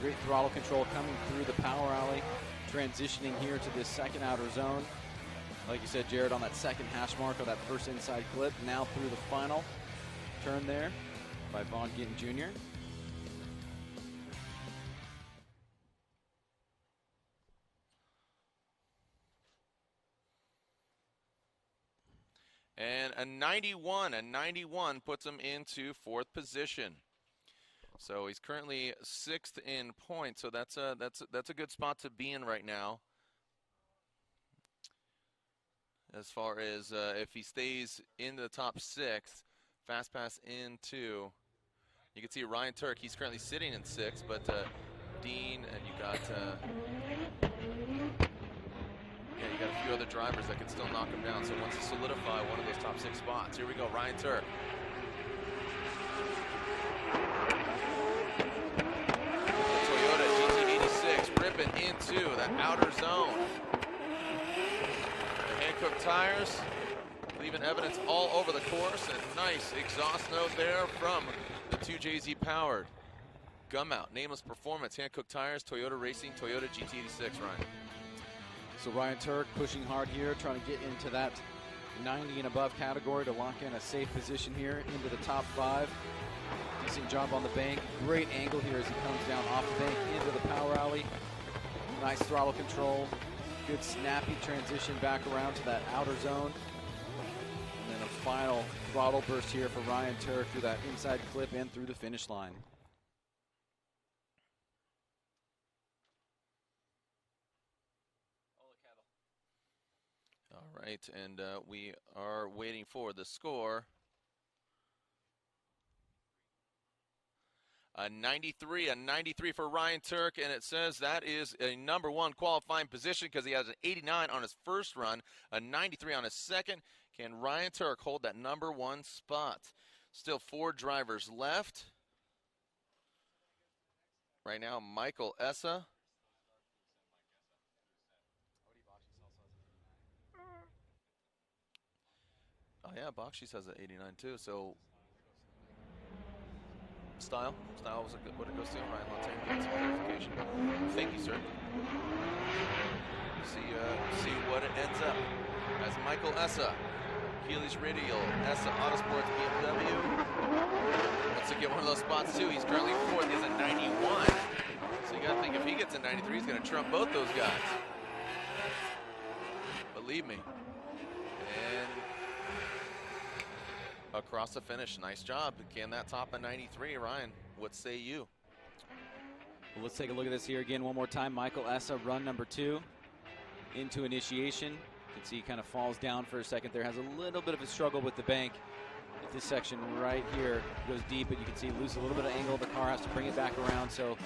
Great throttle control coming through the power alley. transitioning here to this second outer zone. Like you said, Jared, on that second hash mark of that first inside clip, now through the final turn there by Von Gittin Jr. And a 91 puts him into 4th position. So he's currently 6th in points, so that's a good spot to be in right now. As far as if he stays in the top 6, fast pass into, you can see Ryan Turk, he's currently sitting in 6th, but Dean, and you got you got a few other drivers that can still knock him down. So once you solidify one of those top 6 spots, here we go, Ryan Turk. The Toyota GT86 ripping into that outer zone. The hand-cooked tires leaving evidence all over the course, and nice exhaust note there from the 2JZ powered gum out. Nameless Performance, hand-cooked tires, Toyota Racing, Toyota GT86, Ryan. So Ryan Turk pushing hard here, trying to get into that 90 and above category to lock in a safe position here into the top 5. Decent job on the bank. Great angle here as he comes down off the bank into the power alley. Nice throttle control. Good snappy transition back around to that outer zone. And then a final throttle burst here for Ryan Turk through that inside clip and through the finish line. All right, and we are waiting for the score. A 93 for Ryan Turk, and it says that is a #1 qualifying position because he has an 89 on his first run, a 93 on his second. Can Ryan Turk hold that #1 spot? Still 4 drivers left. Right now, Michael Essa. Oh yeah, Bakshi has an 89 too. So style was what it goes to. Ryan Montaigne gets some clarification. Thank you, sir. See what it ends up as Michael Essa, Keeley's Radial, Essa Autosports BMW. Wants to get one of those spots too. He's currently 4th. He has a 91. So you gotta think if he gets a 93, he's gonna trump both those guys. Believe me. And across the finish, nice job. Can that top a 93, Ryan? What say you? Well, let's take a look at this here again one more time. Michael Essa, run #2 into initiation. You can see he kind of falls down for a second there. Has a little bit of a struggle with the bank. At this section right here goes deep, but you can see he loses a little bit of angle. The car has to bring it back around, so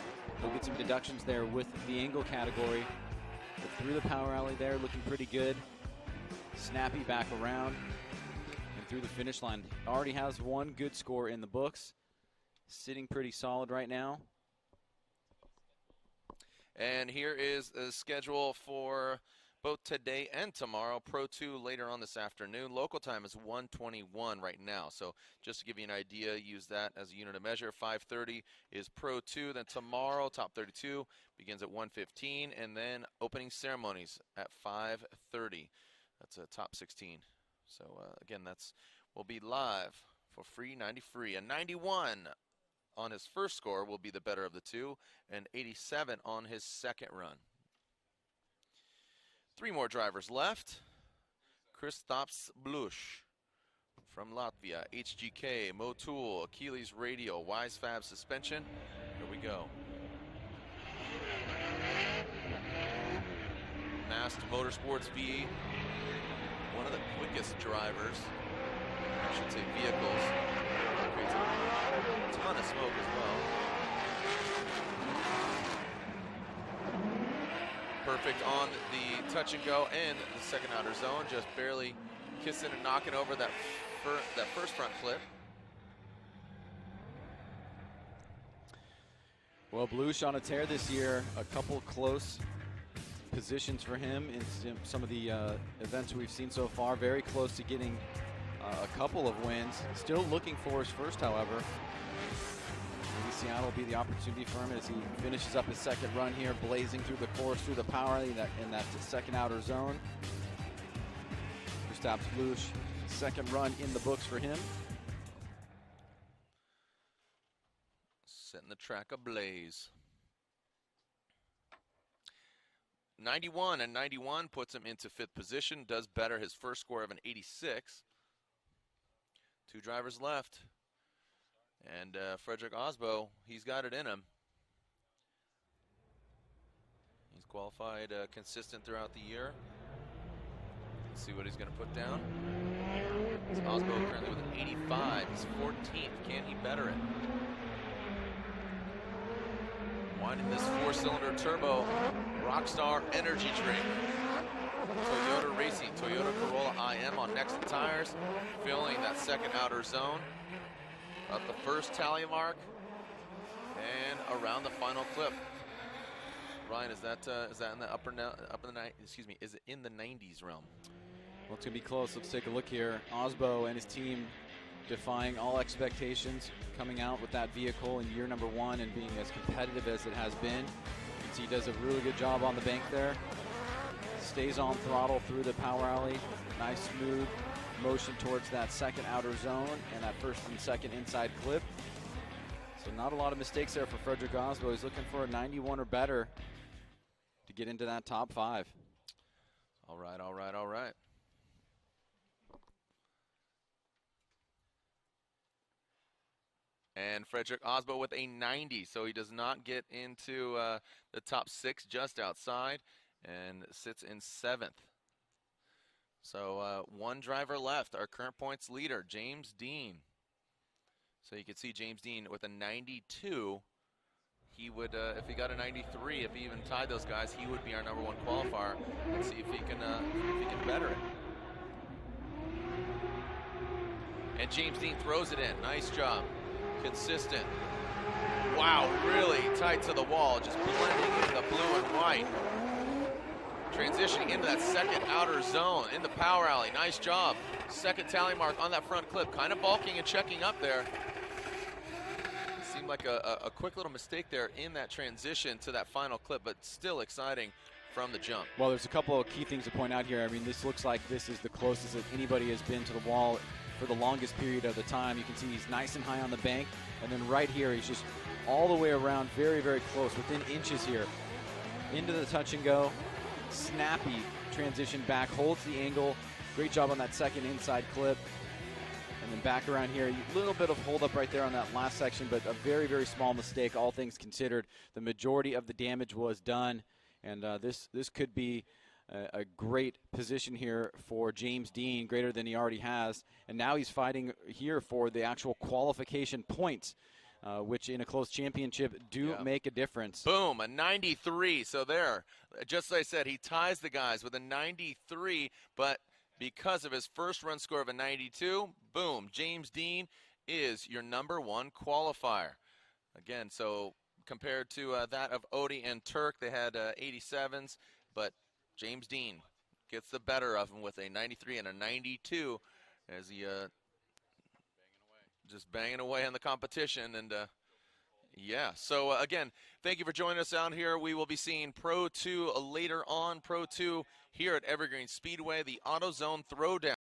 we'll get some deductions there with the angle category. But through the power alley there, looking pretty good. Snappy back around. Through the finish line. Already has 1 good score in the books. Sitting pretty solid right now. And here is the schedule for both today and tomorrow. Pro 2 later on this afternoon. Local time is 1:21 right now. So just to give you an idea, use that as a unit of measure. 5:30 is Pro 2. Then tomorrow, top 32 begins at 1:15. And then opening ceremonies at 5:30. That's a top 16. So again, we'll be live for free 93. A 91 on his first score will be the better of the 2, and 87 on his second run. 3 more drivers left. Kristaps Blush from Latvia, HGK, Motul, Achilles Radial, Wisefab Suspension. Here we go. Mast Motorsports V. One of the quickest drivers, I should say vehicles. Creates a ton of smoke as well. Perfect on the touch and go and the second outer zone, just barely kissing and knocking over that first front clip. Well, Blush on a tear this year. A couple close positions for him in some of the events we've seen so far. Very close to getting a couple of wins. Still looking for his first, however. Maybe Seattle will be the opportunity for him as he finishes up his second run here, blazing through the course, through the power alley in that second outer zone. Gustav Flusch, second run in the books for him. Setting the track ablaze. 91 and 91 puts him into 5th position. Does better his first score of an 86. 2 drivers left. And Frederick Osbo, he's got it in him. He's qualified consistent throughout the year. Let's see what he's going to put down. It's Osbo currently with an 85. He's 14th. Can he better it? Winding this 4-cylinder turbo Rockstar energy drink. Toyota Racing, Toyota Corolla IM on next to tires, filling that second outer zone. About the first tally mark, and around the final clip. Ryan, is that in the is it in the 90s realm? Well, it's gonna be close. Let's take a look here. Osbo and his team defying all expectations, coming out with that vehicle in year number 1 and being as competitive as it has been. You can see he does a really good job on the bank there. Stays on throttle through the power alley. Nice smooth motion towards that second outer zone and that first and second inside clip. So not a lot of mistakes there for Frederick Osbo. He's looking for a 91 or better to get into that top 5. All right, all right, all right. And Frederick Osbo with a 90, so he does not get into the top 6, just outside, and sits in 7th. So 1 driver left, our current points leader, James Dean. So you can see James Dean with a 92. He would, if he got a 93, if he even tied those guys, he would be our #1 qualifier. Let's see if he can better it. And James Dean throws it in. Nice job. Consistent. Wow, really tight to the wall, just blending in the blue and white. Transitioning into that second outer zone in the power alley. Nice job. Second tally mark on that front clip. Kind of bulking and checking up there. Seemed like a quick little mistake there in that transition to that final clip, but still exciting from the jump. Well, there's a couple of key things to point out here. I mean, this looks like this is the closest that anybody has been to the wall for the longest period of the time. You can see he's nice and high on the bank, and then right here he's just all the way around, very, very close, within inches here. Into the touch and go. Snappy transition back, holds the angle. Great job on that second inside clip. And then back around here, a little bit of hold up right there on that last section, but a very, very small mistake, all things considered. The majority of the damage was done, and this could be a great position here for James Dean, greater than he already has. And now he's fighting here for the actual qualification points, which in a close championship do make a difference. Boom, a 93. So there, just as I said, he ties the guys with a 93, but because of his first run score of a 92, boom, James Dean is your #1 qualifier. Again, so compared to that of Odie and Turk, they had 87s, but James Dean gets the better of him with a 93 and a 92 as he just banging away on the competition. And yeah, so again, thank you for joining us out here. We will be seeing Pro 2 later on. Pro 2 here at Evergreen Speedway, the AutoZone Throwdown.